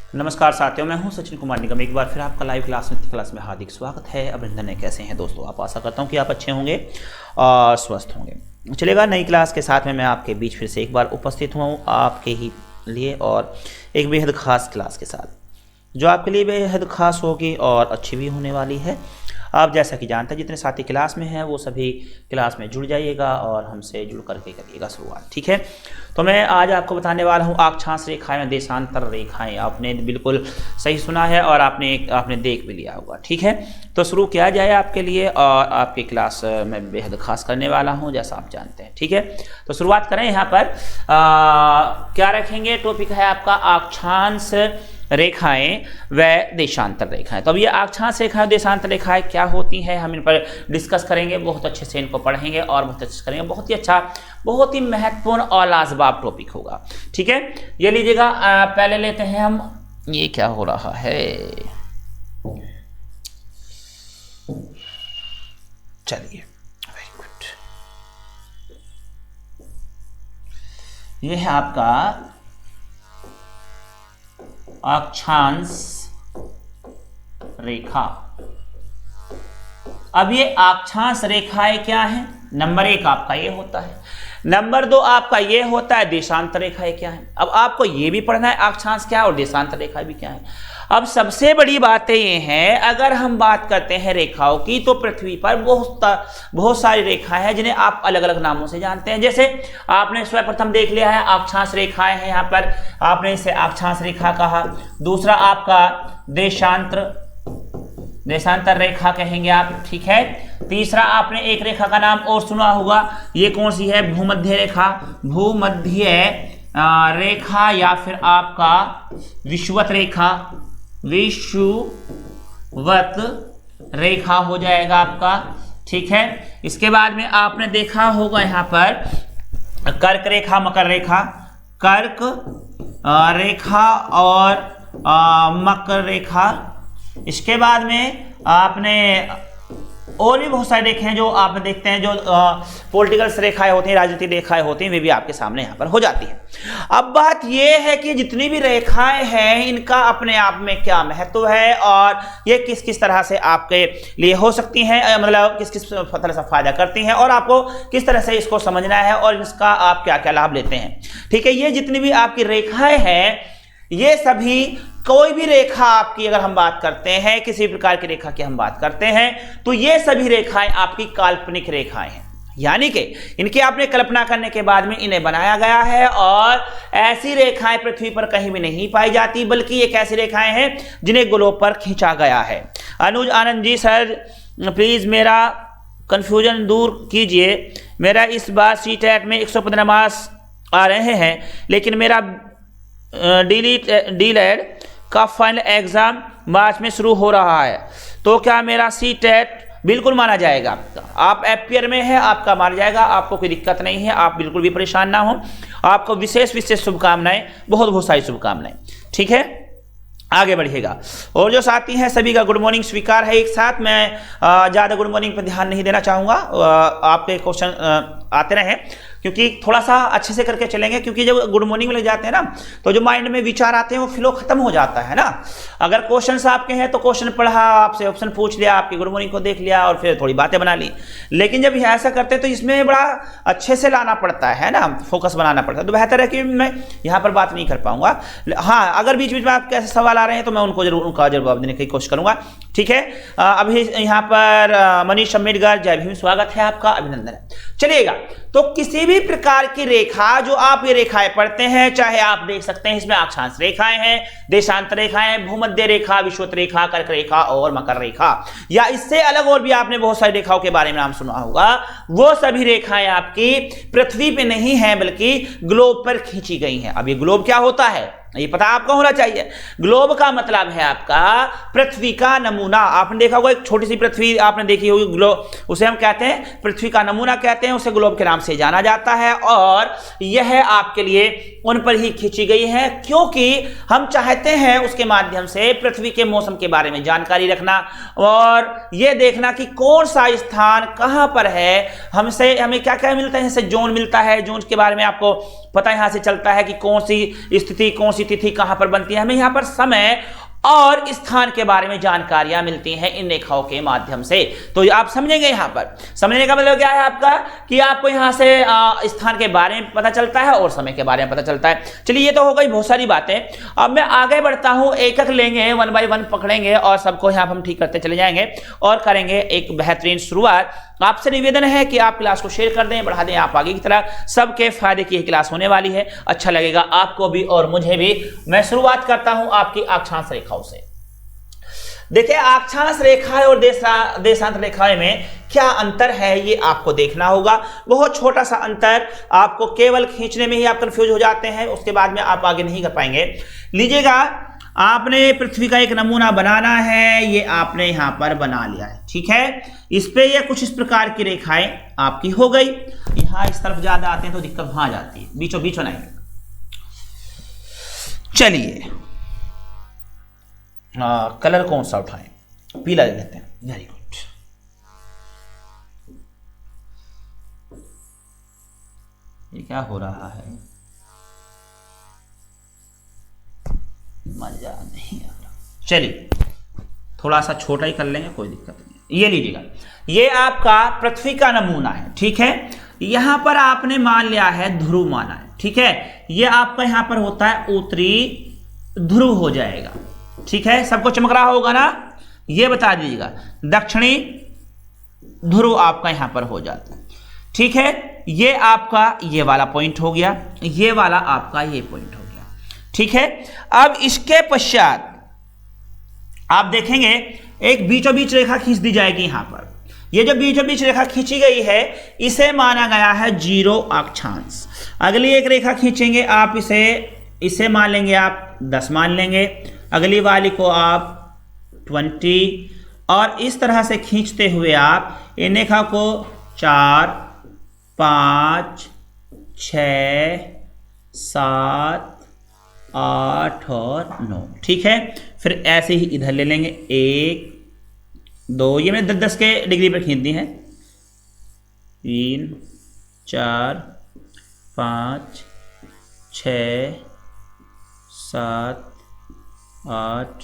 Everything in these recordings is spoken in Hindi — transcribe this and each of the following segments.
नमस्कार साथियों, मैं हूं सचिन कुमार निगम। एक बार फिर आपका लाइव क्लास में हार्दिक स्वागत है। अभिनंदन है। कैसे हैं दोस्तों आप? आशा करता हूं कि आप अच्छे होंगे और स्वस्थ होंगे। चलेगा, नई क्लास के साथ में मैं आपके बीच फिर से एक बार उपस्थित हुआ हूं आपके ही लिए और एक बेहद ख़ास क्लास के साथ, जो आपके लिए बेहद ख़ास होगी और अच्छी भी होने वाली है। आप जैसा कि जानते हैं, जितने साथी क्लास में हैं वो सभी क्लास में जुड़ जाइएगा और हमसे जुड़ करके करिएगा शुरुआत, ठीक है। तो मैं आज आपको बताने वाला हूँ अक्षांश रेखाएं, देशांतर रेखाएं। आपने बिल्कुल सही सुना है और आपने देख भी लिया होगा, ठीक है। तो शुरू किया जाए आपके लिए, और आपकी क्लास मैं बेहद खास करने वाला हूँ जैसा आप जानते हैं, ठीक है। तो शुरुआत करें। यहाँ पर क्या रखेंगे? टॉपिक है आपका अक्षांश रेखाएं व देशांतर रेखाएं। तो अब ये अक्षांश रेखाएं और देशांतर रेखाएं क्या होती हैं, हम इन पर डिस्कस करेंगे। बहुत अच्छे से इनको पढ़ेंगे और बहुत अच्छे से करेंगे। बहुत ही अच्छा, बहुत ही महत्वपूर्ण और लाजवाब टॉपिक होगा, ठीक है। ये लीजिएगा, पहले लेते हैं हम। ये क्या हो रहा है? चलिए, वेरी गुड। ये है आपका अक्षांश रेखा। अब ये अक्षांश रेखाएं क्या है? नंबर 1 आपका ये होता है, नंबर 2 आपका ये होता है देशांतर रेखाएं क्या है। अब आपको ये भी पढ़ना है अक्षांश क्या है और देशांतर रेखाएं भी क्या है। अब सबसे बड़ी बातें ये हैं, अगर हम बात करते हैं रेखाओं की, तो पृथ्वी पर बहुत सारी रेखाएं हैं जिन्हें आप अलग अलग नामों से जानते हैं। जैसे आपने सर्वप्रथम देख लिया है अक्षांश रेखाएं हैं, यहाँ पर आपने इसे अक्षांश रेखा कहा। दूसरा आपका देशांतर रेखा कहेंगे आप, ठीक है। तीसरा आपने एक रेखा का नाम और सुना होगा, ये कौन सी है? भूमध्य रेखा। भूमध्य रेखा या फिर आपका विषुवत रेखा, विषुवत रेखा हो जाएगा आपका, ठीक है। इसके बाद में आपने देखा होगा यहाँ पर कर्क रेखा, मकर रेखा, कर्क रेखा और मकर रेखा। इसके बाद में आपने और भी बहुत सारे रेखे हैं जो आप देखते हैं, जो पॉलिटिकल रेखाएं होती हैं, राजनीतिक रेखाएं होती हैं, वे भी आपके सामने यहाँ पर हो जाती हैं। अब बात यह है कि जितनी भी रेखाएं हैं इनका अपने आप में क्या महत्व है और ये किस किस तरह से आपके लिए हो सकती हैं, मतलब किस किस तरह से फायदा करती हैं और आपको किस तरह से इसको समझना है और इसका आप क्या क्या लाभ लेते हैं, ठीक है। ये जितनी भी आपकी रेखाएं हैं, ये सभी, कोई भी रेखा आपकी अगर हम बात करते हैं, किसी प्रकार की रेखा की हम बात करते हैं, तो ये सभी रेखाएं आपकी काल्पनिक रेखाएं हैं। यानी कि इनकी आपने कल्पना करने के बाद में इन्हें बनाया गया है और ऐसी रेखाएं पृथ्वी पर कहीं भी नहीं पाई जाती, बल्कि एक ऐसी रेखाएं हैं जिन्हें ग्लोब पर खींचा गया है। अनुज आनंद जी, सर प्लीज मेरा कंफ्यूजन दूर कीजिए। मेरा इस बार सीटेट में 115 मार्क्स आ रहे हैं, लेकिन मेरा डीलेड का फाइनल एग्जाम मार्च में शुरू हो रहा है, तो क्या मेरा सीटेट बिल्कुल माना जाएगा? आप एफपीआर में है, आपका माना जाएगा, आपको कोई दिक्कत नहीं है, आप बिल्कुल भी परेशान ना हो। आपको विशेष शुभकामनाएं, बहुत बहुत सारी शुभकामनाएं, ठीक है। आगे बढ़िएगा। और जो साथी हैं सभी का गुड मॉर्निंग स्वीकार है एक साथ। मैं ज़्यादा गुड मॉर्निंग पर ध्यान नहीं देना चाहूँगा, आपके क्वेश्चन आते रहे, क्योंकि थोड़ा सा अच्छे से करके चलेंगे, क्योंकि जब गुड मॉर्निंग में ले जाते हैं ना, तो जो माइंड में विचार आते हैं वो फ्लो खत्म हो जाता है ना। अगर क्वेश्चंस आपके हैं तो क्वेश्चन पढ़ा, आपसे ऑप्शन पूछ लिया, आपकी गुड मॉर्निंग को देख लिया और फिर थोड़ी बातें बना ली। लेकिन जब ऐसा करते हैं तो इसमें बड़ा अच्छे से लाना पड़ता है ना, फोकस बनाना पड़ता है। तो बेहतर है कि मैं यहाँ पर बात नहीं कर पाऊंगा। हाँ, अगर बीच बीच में आपके ऐसे सवाल आ रहे हैं तो मैं उनका जवाब देने की कोशिश करूंगा, ठीक है। अभी यहाँ पर मनीष अम्बेडकर, जय भीम, स्वागत है आपका, अभिनंदन है। चलिएगा, तो किसी भी प्रकार की रेखा, जो आप ये रेखाएं पढ़ते हैं, चाहे आप देख सकते हैं इसमें अक्षांश रेखाएं हैं, देशांतर रेखाएं, भूमध्य रेखा, विषुवत रेखा, कर्क रेखा और मकर रेखा, या इससे अलग और भी आपने बहुत सारी रेखाओं के बारे में नाम सुना होगा। वो सभी रेखाएं आपकी पृथ्वी पे नहीं है, बल्कि ग्लोब पर खींची गई हैं। अब ये ग्लोब क्या होता है ये पता आपको होना चाहिए। ग्लोब का मतलब है आपका पृथ्वी का नमूना। आपने देखा होगा एक छोटी सी पृथ्वी आपने देखी होगी, ग्लोब, उसे हम कहते हैं पृथ्वी का नमूना कहते हैं, उसे ग्लोब के नाम से जाना जाता है। और यह आपके लिए उन पर ही खींची गई है, क्योंकि हम चाहते हैं उसके माध्यम से पृथ्वी के मौसम के बारे में जानकारी रखना और यह देखना कि कौन सा स्थान कहां पर है, हमें क्या क्या मिलता है, जैसे जोन मिलता है, जोन के बारे में आपको पता यहाँ से चलता है कि कौन सी स्थिति, कौन सी तिथि कहाँ पर बनती है। हमें यहाँ पर समय और स्थान के बारे में जानकारियां मिलती हैं इन रेखाओं के माध्यम से। तो आप समझेंगे, यहाँ पर समझने का मतलब क्या है आपका कि आपको यहाँ से स्थान के बारे में पता चलता है और समय के बारे में पता चलता है। चलिए, ये तो हो गई बहुत सारी बातें। अब मैं आगे बढ़ता हूँ, एक एक लेंगे, 1 बाय 1 पकड़ेंगे और सबको यहाँ पर हम ठीक करते चले जाएंगे और करेंगे एक बेहतरीन शुरुआत। आपसे निवेदन है कि आप क्लास को शेयर कर दें, बढ़ा दें आप आगे की तरह। सबके फायदे की क्लास होने वाली है, अच्छा लगेगा आपको भी और मुझे भी। मैं शुरुआत करता हूं आपकी अक्षांश रेखाओं से। देखिए, अक्षांश रेखाएं और देशांतर रेखाएं में क्या अंतर है ये आपको देखना होगा। बहुत छोटा सा अंतर, आपको केवल खींचने में ही आप कंफ्यूज हो जाते हैं, उसके बाद में आप आगे नहीं कर पाएंगे। लीजिएगा, आपने पृथ्वी का एक नमूना बनाना है, ये आपने यहां पर बना लिया है, ठीक है। इस पे ये कुछ इस प्रकार की रेखाएं आपकी हो गई। यहां इस तरफ ज्यादा आते हैं तो दिक्कत वहां जाती है, बीचों बीच नहीं। चलिए, कलर कौन सा उठाएं? पीला ले लेते हैं। Very good. ये क्या हो रहा है? मजा नहीं आ रहा। चलिए, थोड़ा सा छोटा ही कर लेंगे, कोई दिक्कत नहीं। ये लीजिएगा, ये आपका पृथ्वी का नमूना है, ठीक है। यहां पर आपने मान लिया है ध्रुव माना है, ठीक है। ये आपका यहां पर होता है उत्तरी ध्रुव हो जाएगा, ठीक है। सबको चमक रहा होगा ना? ये बता दीजिएगा, दक्षिणी ध्रुव आपका यहां पर हो जाता है, ठीक है। ये आपका ये वाला पॉइंट हो गया, ये वाला आपका ये पॉइंट हो गया, ठीक है। अब इसके पश्चात आप देखेंगे एक बीचों बीच रेखा खींच दी जाएगी यहां पर। ये जो बीचों बीच रेखा खींची गई है, इसे माना गया है 0 अक्षांश। अगली एक रेखा खींचेंगे आप, इसे मान लेंगे आप 10 मान लेंगे, अगली वाली को आप 20, और इस तरह से खींचते हुए आप इन रेखा को 4, 5, 6, 7, 8 और 9, ठीक है। फिर ऐसे ही इधर ले लेंगे 1, 2, ये मैंने 10 के डिग्री पर खींच दी है, 3, 4, 5, 6, 7, 8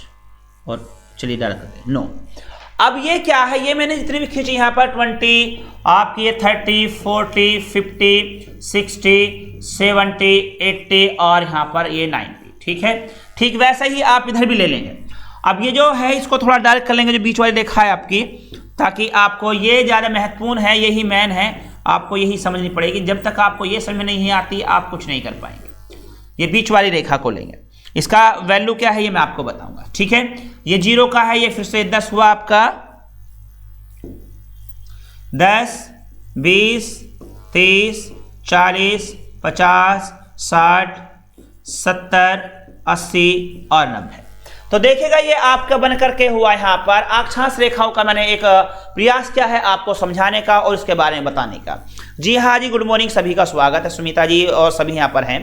और चलिए डाल करते हैं 9। अब ये क्या है? ये मैंने जितनी भी खींची यहाँ पर 20, आपकी ये 30, 40, 50, 60, 70, 80 और यहाँ पर ये 90, ठीक है। ठीक वैसे ही आप इधर भी ले लेंगे। अब ये जो है इसको थोड़ा डार्क कर लेंगे, जो बीच वाली रेखा है आपकी, ताकि आपको ये ज़्यादा महत्वपूर्ण है, यही मेन है, आपको यही समझनी पड़ेगी। जब तक आपको ये समझ में नहीं आती आप कुछ नहीं कर पाएंगे। ये बीच वाली रेखा को लेंगे, इसका वैल्यू क्या है ये मैं आपको बताऊंगा, ठीक है। ये 0 का है, ये फिर से 10 हुआ आपका, 10, 20, 30, 40, 50, 60, 70, 80 और 90। तो देखिएगा ये आपका बन करके हुआ यहाँ पर अक्षांश रेखाओं का मैंने एक प्रयास किया है आपको समझाने का और इसके बारे में बताने का। जी हाँ जी, गुड मॉर्निंग, सभी का स्वागत है। सुमिता जी और सभी यहाँ पर हैं।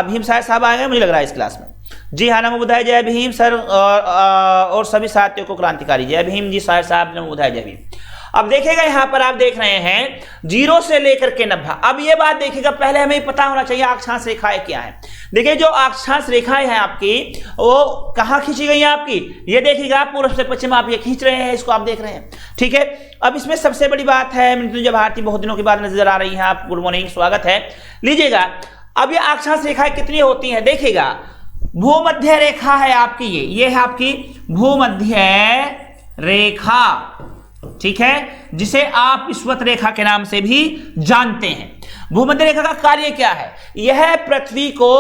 भीम साहब आ गए मुझे लग रहा है इस क्लास में। जी हाँ, नमो बुधाय, जय भीम सर, और सभी साथियों को क्रांतिकारी जय भीम। जी साहब, नमो बुधाय, जय भीम। अब देखिएगा यहाँ पर आप देख रहे हैं 0 से लेकर के 90। अब ये बात देखिएगा, पहले हमें पता होना चाहिए अक्षांश रेखाएं क्या है। देखिए जो अक्षांश रेखाएं हैं आपकी, वो कहाँ खींची गई हैं आपकी, ये देखिएगा पूर्व से पश्चिम आप ये खींच रहे हैं, इसको आप देख रहे हैं, ठीक है। अब इसमें सबसे बड़ी बात है, मृत्युंजय भारती बहुत दिनों के बाद नजर आ रही हैं आप, गुड मॉर्निंग, स्वागत है। लीजिएगा, अब ये अक्षांश रेखाएं कितनी होती हैं, देखिएगा भूमध्य रेखा है आपकी, ये है आपकी भूमध्य रेखा, ठीक है, जिसे आप विषुवत रेखा के नाम से भी जानते हैं। भूमध्य रेखा का कार्य क्या है? यह पृथ्वी को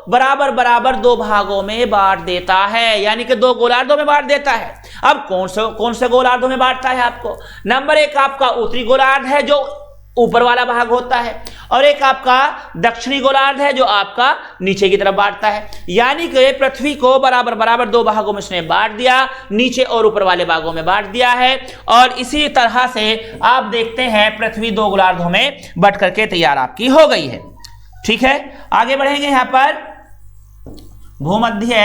बराबर बराबर 2 भागों में बांट देता है, यानी कि 2 गोलार्धों में बांट देता है। अब कौन से गोलार्धों में बांटता है आपको? नंबर 1 आपका उत्तरी गोलार्ध है जो ऊपर वाला भाग होता है, और एक आपका दक्षिणी गोलार्ध है जो आपका नीचे की तरफ बांटता है। यानी कि पृथ्वी को बराबर बराबर 2 भागों में इसने बांट दिया, नीचे और ऊपर वाले भागों में बांट दिया है। और इसी तरह से आप देखते हैं पृथ्वी 2 गोलार्धों में बट करके तैयार आपकी हो गई है, ठीक है। आगे बढ़ेंगे यहाँ पर भूमध्य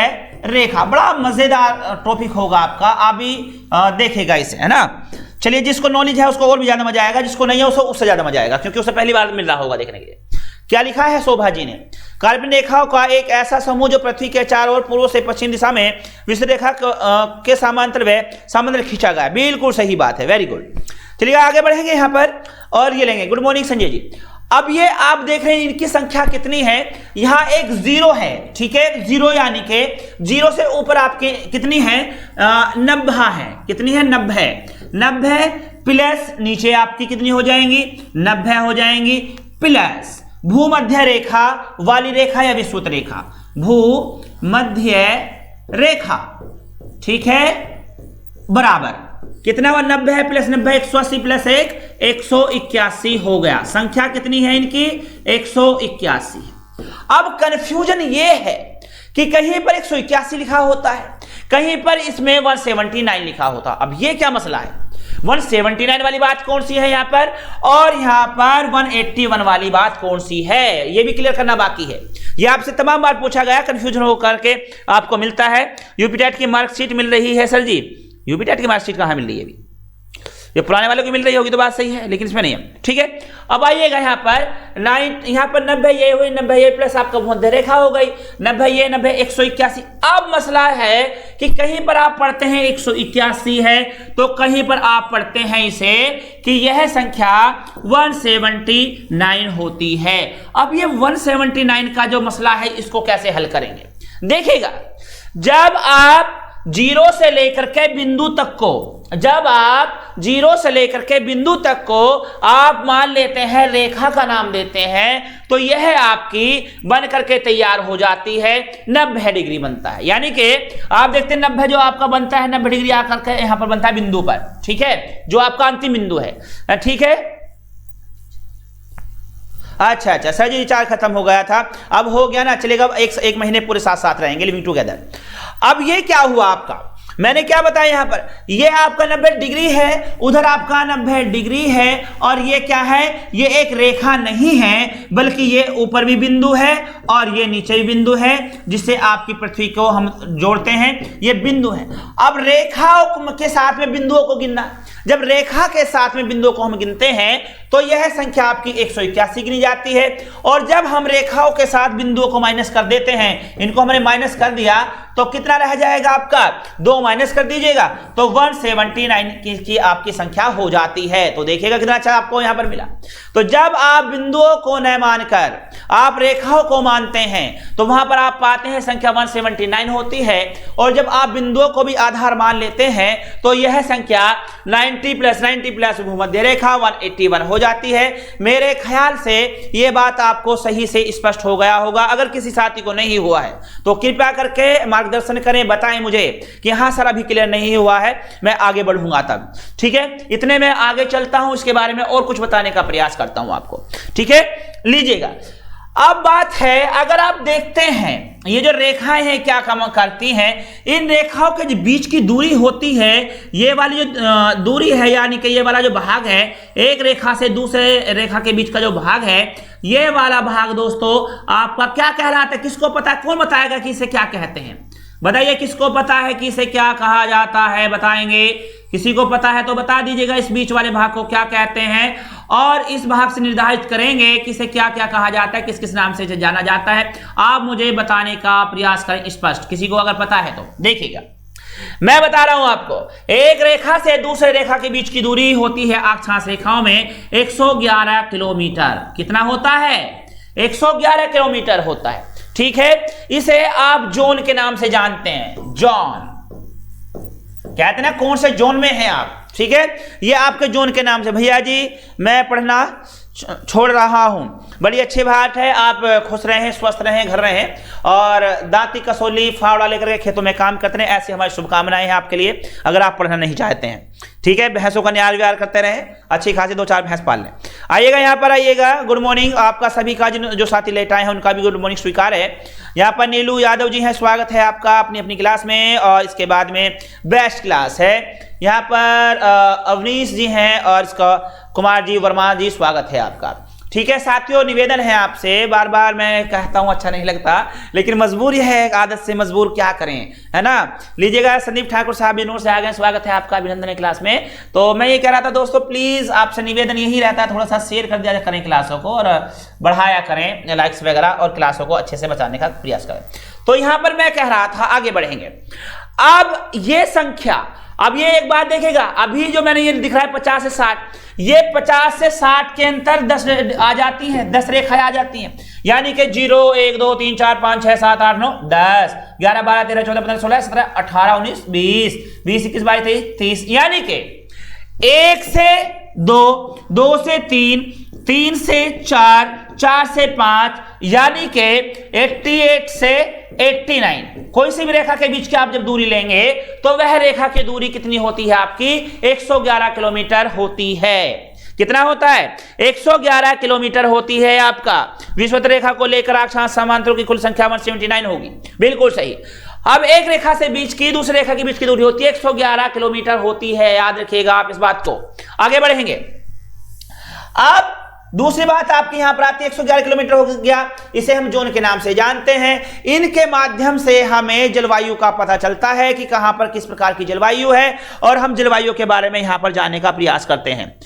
रेखा, बड़ा मजेदार टॉपिक होगा आपका, आप भी देखेगा इसे, है ना। चलिए, जिसको नॉलेज है उसको और भी ज्यादा मजा आएगा, जिसको नहीं है उससे ज्यादा मजा आएगा, क्योंकि उसे पहली बार मिल रहा होगा देखने के लिए। क्या लिखा है शोभा जी ने? काल्पनिक रेखाओं का एक ऐसा समूह जो पृथ्वी के चारों ओर पूर्व से पश्चिम दिशा में विषुवत रेखा के समांतर व समांतर खींचा गया। बिल्कुल सही बात है, वेरी गुड। चलिए आगे बढ़ेंगे यहाँ पर और ये लेंगे। Good morning Sanjay ji. अब ये आप देख रहे हैं इनकी संख्या कितनी है, यहाँ एक जीरो है, ठीक है, जीरो यानी के जीरो से ऊपर आपके कितनी है, 90 है। कितनी है? 90। 90 प्लस नीचे आपकी कितनी हो जाएंगी? 90 हो जाएंगी प्लस भूमध्य रेखा वाली रेखा या विषुवत रेखा, भूमध्य रेखा, ठीक है, बराबर कितना हुआ? 90 है प्लस 90 180 प्लस 1 181 हो गया। संख्या कितनी है इनकी? 181। अब कंफ्यूजन ये है कि कहीं पर 181 लिखा होता है, कहीं पर इसमें 179 लिखा होता। अब ये क्या मसला है? 179 वाली बात कौन सी है यहाँ पर, और यहाँ पर 181 वाली बात कौन सी है, ये भी क्लियर करना बाकी है। ये आपसे तमाम बार पूछा गया, कंफ्यूजन हो करके आपको मिलता है। यूपीटेट की मार्कशीट मिल रही है सर जी, यूपीटेट की मार्कशीट कहाँ मिल रही है? अभी ये पुराने वालों की मिल रही होगी तो बात सही है, लेकिन इसमें नहीं है, ठीक है। अब आइएगा यहाँ पर 9, यहाँ पर 90 ये हुई, 90 ये प्लस आपका भूमध्य रेखा हो गई, 90 ये 90 181। अब मसला है कि कहीं पर आप पढ़ते हैं 181 है, तो कहीं पर आप पढ़ते हैं इसे कि यह संख्या 179 होती है। अब ये 179 का जो मसला है इसको कैसे हल करेंगे? देखिएगा, जब आप जीरो से लेकर के बिंदु तक को, जब आप जीरो से लेकर के बिंदु तक को आप मान लेते हैं, रेखा का नाम देते हैं, तो यह आपकी बन करके तैयार हो जाती है, 90 डिग्री बनता है। यानी कि आप देखते हैं 90 जो आपका बनता है 90 डिग्री आकर के यहां पर बनता है बिंदु पर, ठीक है, जो आपका अंतिम बिंदु है, ठीक है। अच्छा सर जी रिचार्ज खत्म हो गया था, अब हो गया ना, चलेगा। एक महीने पूरे साथ साथ रहेंगे, लिविंग टुगेदर। अब ये क्या हुआ आपका, मैंने क्या बताया यहाँ पर, ये आपका 90 डिग्री है, उधर आपका 90 डिग्री है, और ये क्या है, ये एक रेखा नहीं है, बल्कि ये ऊपर भी बिंदु है और ये नीचे भी बिंदु है, जिससे आपकी पृथ्वी को हम जोड़ते हैं, ये बिंदु है। अब रेखाओं के साथ में बिंदुओं को गिनना, जब रेखा के साथ में बिंदुओं को हम गिनते हैं तो यह संख्या आपकी 181 गिनी जाती है। और जब हम रेखाओं के साथ बिंदुओं को माइनस कर देते हैं, इनको हमने माइनस कर दिया, तो कितना रह जाएगा आपका, 2 माइनस कर दीजिएगा, तो 179 की आपकी संख्या हो जाती है। तो देखिएगा कितना अच्छा आपको यहां पर मिला। तो जब आप बिंदुओं को न मानकर आप रेखाओं को मानते हैं, तो वहां पर आप पाते हैं संख्या 179 होती है। और जब आप बिंदुओं को भी आधार मान लेते हैं, तो यह संख्या 90 प्लस भूमध्य रेखा 181 हो जाती है। मेरे ख्याल से यह बात आपको सही से स्पष्ट हो गया होगा। अगर किसी साथी को नहीं हुआ है तो कृपया करके मार्गदर्शन करें, बताएं मुझे कि हाँ सर अभी क्लियर नहीं हुआ है, मैं आगे बढ़ूंगा तब, ठीक है। इतने में आगे चलता हूं, इसके बारे में और कुछ बताने का प्रयास करता हूं आपको, ठीक है। लीजिएगा, अब बात है, अगर आप देखते हैं ये जो रेखाएं हैं क्या काम करती हैं, इन रेखाओं के जो बीच की दूरी होती है, ये वाली जो दूरी है, यानी कि ये वाला जो भाग है, एक रेखा से दूसरे रेखा के बीच का जो भाग है, ये वाला भाग दोस्तों आपका क्या कहलाता है? किसको पता है? कौन बताएगा कि इसे क्या कहते हैं? बताइए, किसको पता है कि इसे क्या कहा जाता है? बताएंगे? किसी को पता है तो बता दीजिएगा, इस बीच वाले भाग को क्या कहते हैं, और इस भाग से निर्धारित करेंगे कि इसे क्या क्या कहा जाता है, किस किस नाम से जाना जाता है। आप मुझे बताने का प्रयास करें स्पष्ट, किसी को अगर पता है तो। देखिएगा, मैं बता रहा हूं आपको, एक रेखा से दूसरे रेखा के बीच की दूरी होती है अक्षांश रेखाओं में 111 किलोमीटर। कितना होता है? 111 किलोमीटर होता है, ठीक है। इसे आप जोन के नाम से जानते हैं, जोन कहते हैं ना, कौन से जोन में हैं आप, ठीक है। ये आपके जोन के नाम से। भैया जी मैं पढ़ना छोड़ रहा हूं, बड़ी अच्छी बात है, आप खुश रहें, स्वस्थ रहें, घर रहें, और दांती कसौली फावड़ा लेकर के खेतों में काम करते रहें, ऐसी हमारी शुभकामनाएं हैं आपके लिए, अगर आप पढ़ना नहीं चाहते हैं, ठीक है। भैंसों का न्याय व्यार करते रहें, अच्छी खासी 2-4 भैंस पाल लें। आइएगा यहाँ पर, आइएगा। गुड मॉर्निंग आपका सभी का, जो साथी लेट आए हैं उनका भी गुड मॉर्निंग स्वीकार है। यहाँ पर नीलू यादव जी हैं, स्वागत है आपका अपनी अपनी क्लास में, और इसके बाद में बेस्ट क्लास है। यहाँ पर अवनीश जी हैं, और इसका कुमार जी वर्मा जी स्वागत है आपका, ठीक है साथियों, निवेदन है आपसे, बार बार मैं कहता हूं अच्छा नहीं लगता, लेकिन मजबूरी है, एक आदत से मजबूर, क्या करें, है ना। लीजिएगा, संदीप ठाकुर साहब बेनूर से आ गए, स्वागत है आपका, अभिनंदन क्लास में। तो मैं ये कह रहा था दोस्तों, प्लीज आपसे निवेदन यही रहता है, थोड़ा सा शेयर कर दिया करें क्लासों को और बढ़ाया करें लाइक्स वगैरह, और क्लासों को अच्छे से बचाने का प्रयास करें। तो यहां पर मैं कह रहा था, आगे बढ़ेंगे। अब ये संख्या, अब ये एक बात देखेगा, अभी जो मैंने ये दिख रहा है 50 से 60, ये 50 से 60 के अंतर 10 आ जाती हैं, 10 रेखाएं आ जाती हैं, यानी कि 0 1 2 3 4 5 6 7 8 9 10 11 12 13 14 15 16 17 18 19 20 20 21 22 23 30, यानी कि 1 से 2 2 से 3 3 से 4 4 से 5, यानी कि 88 से 89, कोई सी भी रेखा के बीच की आप जब दूरी लेंगे तो वह रेखा की दूरी कितनी होती है आपकी, 111 किलोमीटर होती है। कितना होता है, 111 किलोमीटर होती है आपका। विषुवत रेखा को लेकर अक्षांश समांतरों की कुल संख्या 179 होगी, बिल्कुल सही। अब एक रेखा से बीच की दूसरी रेखा के बीच की दूरी होती है 111 किलोमीटर होती है, याद रखिएगा आप इस बात को। आगे बढ़ेंगे। अब दूसरी बात आपकी यहां पर आती है, 111 किलोमीटर हो गया, इसे हम जोन के नाम से जानते हैं। इनके माध्यम से हमें जलवायु का पता चलता है कि कहां पर किस प्रकार की जलवायु है, और हम जलवायु के बारे में यहां पर जानने का प्रयास करते हैं।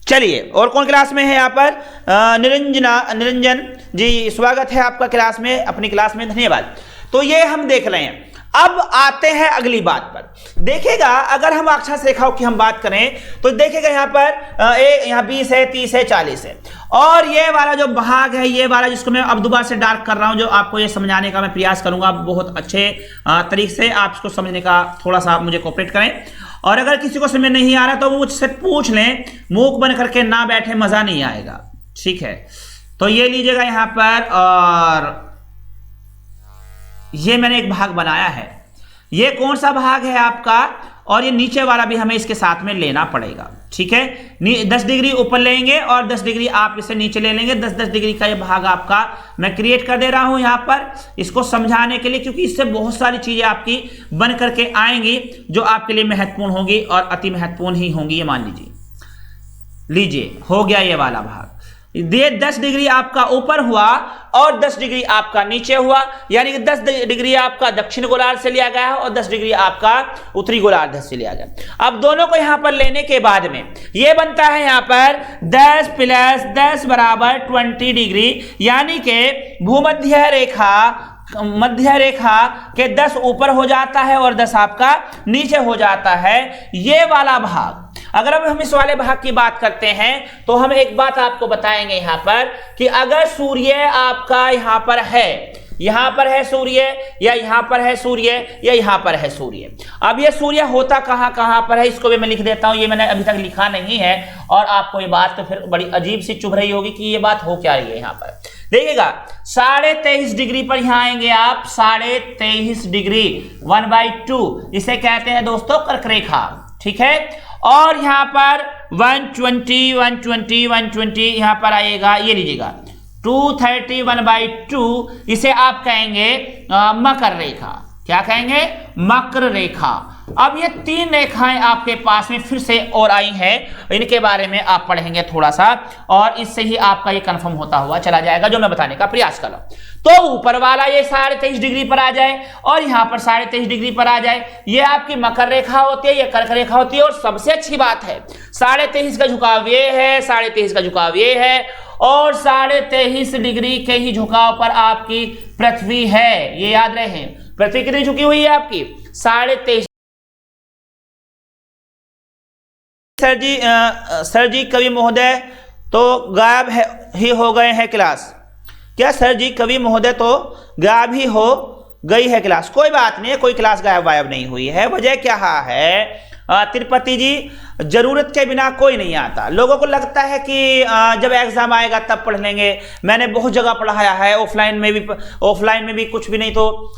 चलिए, और कौन क्लास में है यहां पर, निरंजन जी, स्वागत है आपका क्लास में, अपनी क्लास में, धन्यवाद। तो ये हम देख रहे हैं। अब आते हैं अगली बात पर। देखिएगा, अगर हम अक्षांश रेखाओं की हम बात करें तो देखिएगा यहां पर यहाँ 20 है, 30 है, 40 है, और ये वाला जो भाग है, ये वाला जिसको मैं अब दोबारा से डार्क कर रहा हूं, जो आपको ये समझाने का मैं प्रयास करूंगा बहुत अच्छे तरीके से, आप इसको समझने का थोड़ा सा मुझे कोऑपरेट करें। और अगर किसी को समझ नहीं आ रहा तो वो मुझसे पूछ लें, मूक बन करके ना बैठे, मजा नहीं आएगा, ठीक है। तो ये लीजिएगा यहां पर, और ये मैंने एक भाग बनाया है, ये कौन सा भाग है आपका, और ये नीचे वाला भी हमें इसके साथ में लेना पड़ेगा, ठीक है। 10 डिग्री ऊपर लेंगे और 10 डिग्री आप इसे नीचे ले लेंगे। 10-10 डिग्री का ये भाग आपका मैं क्रिएट कर दे रहा हूं यहां पर, इसको समझाने के लिए, क्योंकि इससे बहुत सारी चीजें आपकी बन करके आएंगी जो आपके लिए महत्वपूर्ण होंगी और अति महत्वपूर्ण ही होंगी। ये मान लीजिए हो गया ये वाला भाग। ये 10 डिग्री आपका ऊपर हुआ और 10 डिग्री आपका नीचे हुआ, यानी कि 10 डिग्री आपका दक्षिण गोलार्ध से लिया गया है और 10 डिग्री आपका उत्तरी गोलार्ध से लिया गया। अब दोनों को यहां पर लेने के बाद में ये बनता है यहां पर 10 + 10 = 20 डिग्री, यानी कि भूमध्य रेखा के 10 ऊपर हो जाता है और 10 आपका नीचे हो जाता है, ये वाला भाग। अगर अब हम इस वाले भाग की बात करते हैं तो हम एक बात आपको बताएंगे यहां पर, कि अगर सूर्य आपका यहां पर है सूर्य, या यहां पर है सूर्य, या यहां पर है सूर्य। अब ये सूर्य होता कहां पर है, इसको भी मैं लिख देता हूं, ये मैंने अभी तक लिखा नहीं है, और आपको ये बात तो फिर बड़ी अजीब सी चुभ रही होगी कि ये बात हो क्या रही है। यहां पर देखिएगा 23.5 डिग्री पर यहां आएंगे आप, 23.5 डिग्री 1/2, इसे कहते हैं दोस्तों कर्क रेखा, ठीक है। और यहां पर 120 यहां पर आएगा, ये लीजिएगा 231/2, इसे आप कहेंगे मकर रेखा। क्या कहेंगे, मकर रेखा। अब ये 3 रेखाएं आपके पास में फिर से और आई हैं, इनके बारे में आप पढ़ेंगे थोड़ा सा, और इससे ही आपका ये कंफर्म होता हुआ चला जाएगा जो मैं बताने का प्रयास कर रहा हूं। तो ऊपर वाला ये 23.5 डिग्री पर आ जाए और यहां पर 23.5 डिग्री पर आ जाए, ये आपकी मकर रेखा होती है, ये कर्क रेखा होती है। और सबसे अच्छी बात है, 23.5 का झुकाव ये है, 23.5 का झुकाव ये है, और 23.5 डिग्री के ही झुकाव पर आपकी पृथ्वी है। ये याद रहे, पृथ्वी कितनी झुकी हुई है आपकी, 23.5। सर जी कवि महोदय तो गायब ही हो गए हैं क्लास। क्या सर जी कवि महोदय तो गायब ही हो गई है क्लास? कोई बात नहीं है, कोई क्लास गायब नहीं हुई है। वजह क्या है तिरुपति जी, जरूरत के बिना कोई नहीं आता। लोगों को लगता है कि जब एग्जाम आएगा तब पढ़ लेंगे। मैंने बहुत जगह पढ़ाया है, ऑफलाइन में भी कुछ भी नहीं तो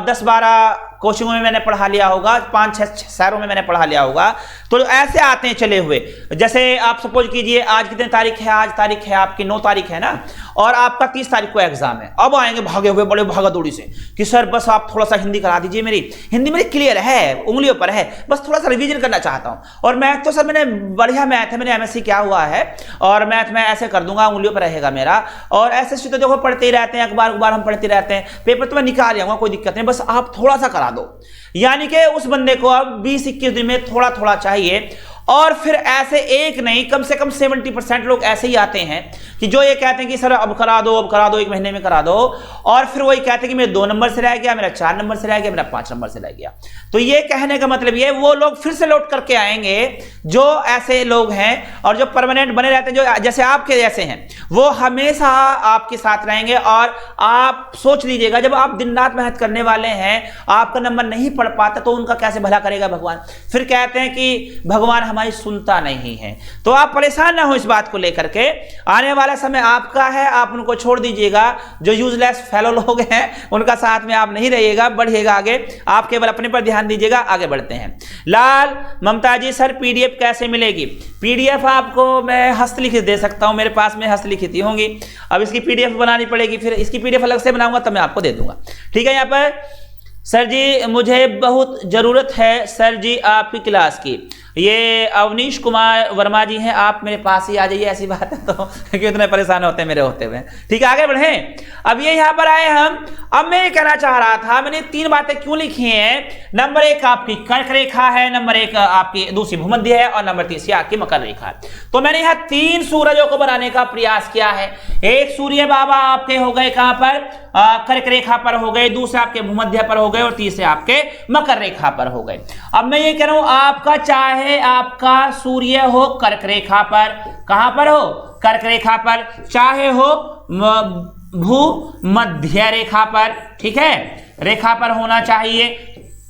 10-12 कोचिंगों में मैंने पढ़ा लिया होगा, 5-6 शहरों में मैंने पढ़ा लिया होगा। तो ऐसे आते हैं चले हुए, जैसे आप सपोज कीजिए आज कितनी तारीख है, आज तारीख है आपकी 9 तारीख है ना, और आपका 30 तारीख को एग्जाम है। अब आएंगे भागे हुए बड़े भागा दौड़ी से कि सर बस आप थोड़ा सा हिंदी करा दीजिए, मेरी हिंदी मेरी क्लियर है, उंगलियों पर है, बस थोड़ा सा रिवीजन करना चाहता हूं। और मैथ तो सर मैंने बढ़िया मैथ है, मैंने एमएससी किया हुआ है और मैथ में ऐसे कर दूंगा, उंगलियों पर रहेगा मेरा। और ऐसे तो देखो पढ़ते ही रहते हैं, अखबार हम पढ़ते रहते हैं, पेपर तो मैं निकाल आऊंगा, कोई दिक्कत नहीं, बस आप थोड़ा सा करा दो। यानी कि उस बंदे को अब 20-21 दिन में थोड़ा थोड़ा चाहिए। और फिर ऐसे एक नहीं, कम से कम 70% लोग ऐसे ही आते हैं कि जो ये कहते हैं कि सर अब करा दो, अब करा दो, 1 महीने में करा दो, और फिर वही कहते हैं कि मेरे 2 नंबर से रह गया, मेरा 4 नंबर से रह गया, मेरा 5 नंबर से रह गया। तो ये कहने का मतलब ये वो लोग फिर से लौट करके आएंगे जो ऐसे लोग हैं और जो परमानेंट बने रहते हैं, जो जैसे आपके जैसे हैं, वो हमेशा आपके साथ रहेंगे। और आप सोच लीजिएगा, जब आप दिन रात मेहनत करने वाले हैं, आपका नंबर नहीं पढ़ पाता तो उनका कैसे भला करेगा भगवान। फिर कहते हैं कि भगवान हमारी सुनता नहीं है। तो आप परेशान ना हो इस बात को लेकर के, आने वाला समय आपका है, आप उनको छोड़ दीजिएगा। जो यूजलेस फेलो लोग हैं उनका साथ में आप नहीं रहिएगा, बढ़िएगा आगे, आप केवल अपने पर ध्यान दीजिएगा। आगे बढ़ते हैं। लाल ममता जी, सर पीडीएफ कैसे मिलेगी? पीडीएफ आपको मैं हस्तलिखित दे सकता हूं, मेरे पास में हस्तलिखित ही होंगी। अब इसकी पीडीएफ बनानी पड़ेगी, फिर इसकी पीडीएफ अलग से बनाऊंगा तब मैं आपको दे दूंगा। ठीक है। यहाँ पर सर जी मुझे बहुत जरूरत है सर जी आपकी क्लास की। ये अवनीश कुमार वर्मा जी हैं, आप मेरे पास ही आ जाइए, ऐसी बात है तो क्योंकि इतने परेशान होते हैं मेरे होते हुए। ठीक है, आगे बढ़ें। अब ये यहाँ पर आए हम। अब मैं ये कहना चाह रहा था, मैंने 3 बातें क्यों लिखी हैं। नंबर 1 आपकी कर्क रेखा है, नंबर 1 आपकी दूसरी भूमध्य है, और नंबर 3 आपकी मकर रेखा है। तो मैंने यहाँ 3 सूरजों को बनाने का प्रयास किया है। एक सूर्य बाबा आपके हो गए कहां पर, कर्क रेखा पर हो गए, दूसरे आपके भूमध्य पर हो गए, और तीसरे आपके मकर रेखा पर हो गए। अब मैं ये कह रहा हूं, आपका चाहे आपका सूर्य हो कर्क रेखा पर, कहां पर हो, कर्क रेखा पर, चाहे हो भूमध्य रेखा पर, ठीक है, रेखा पर होना चाहिए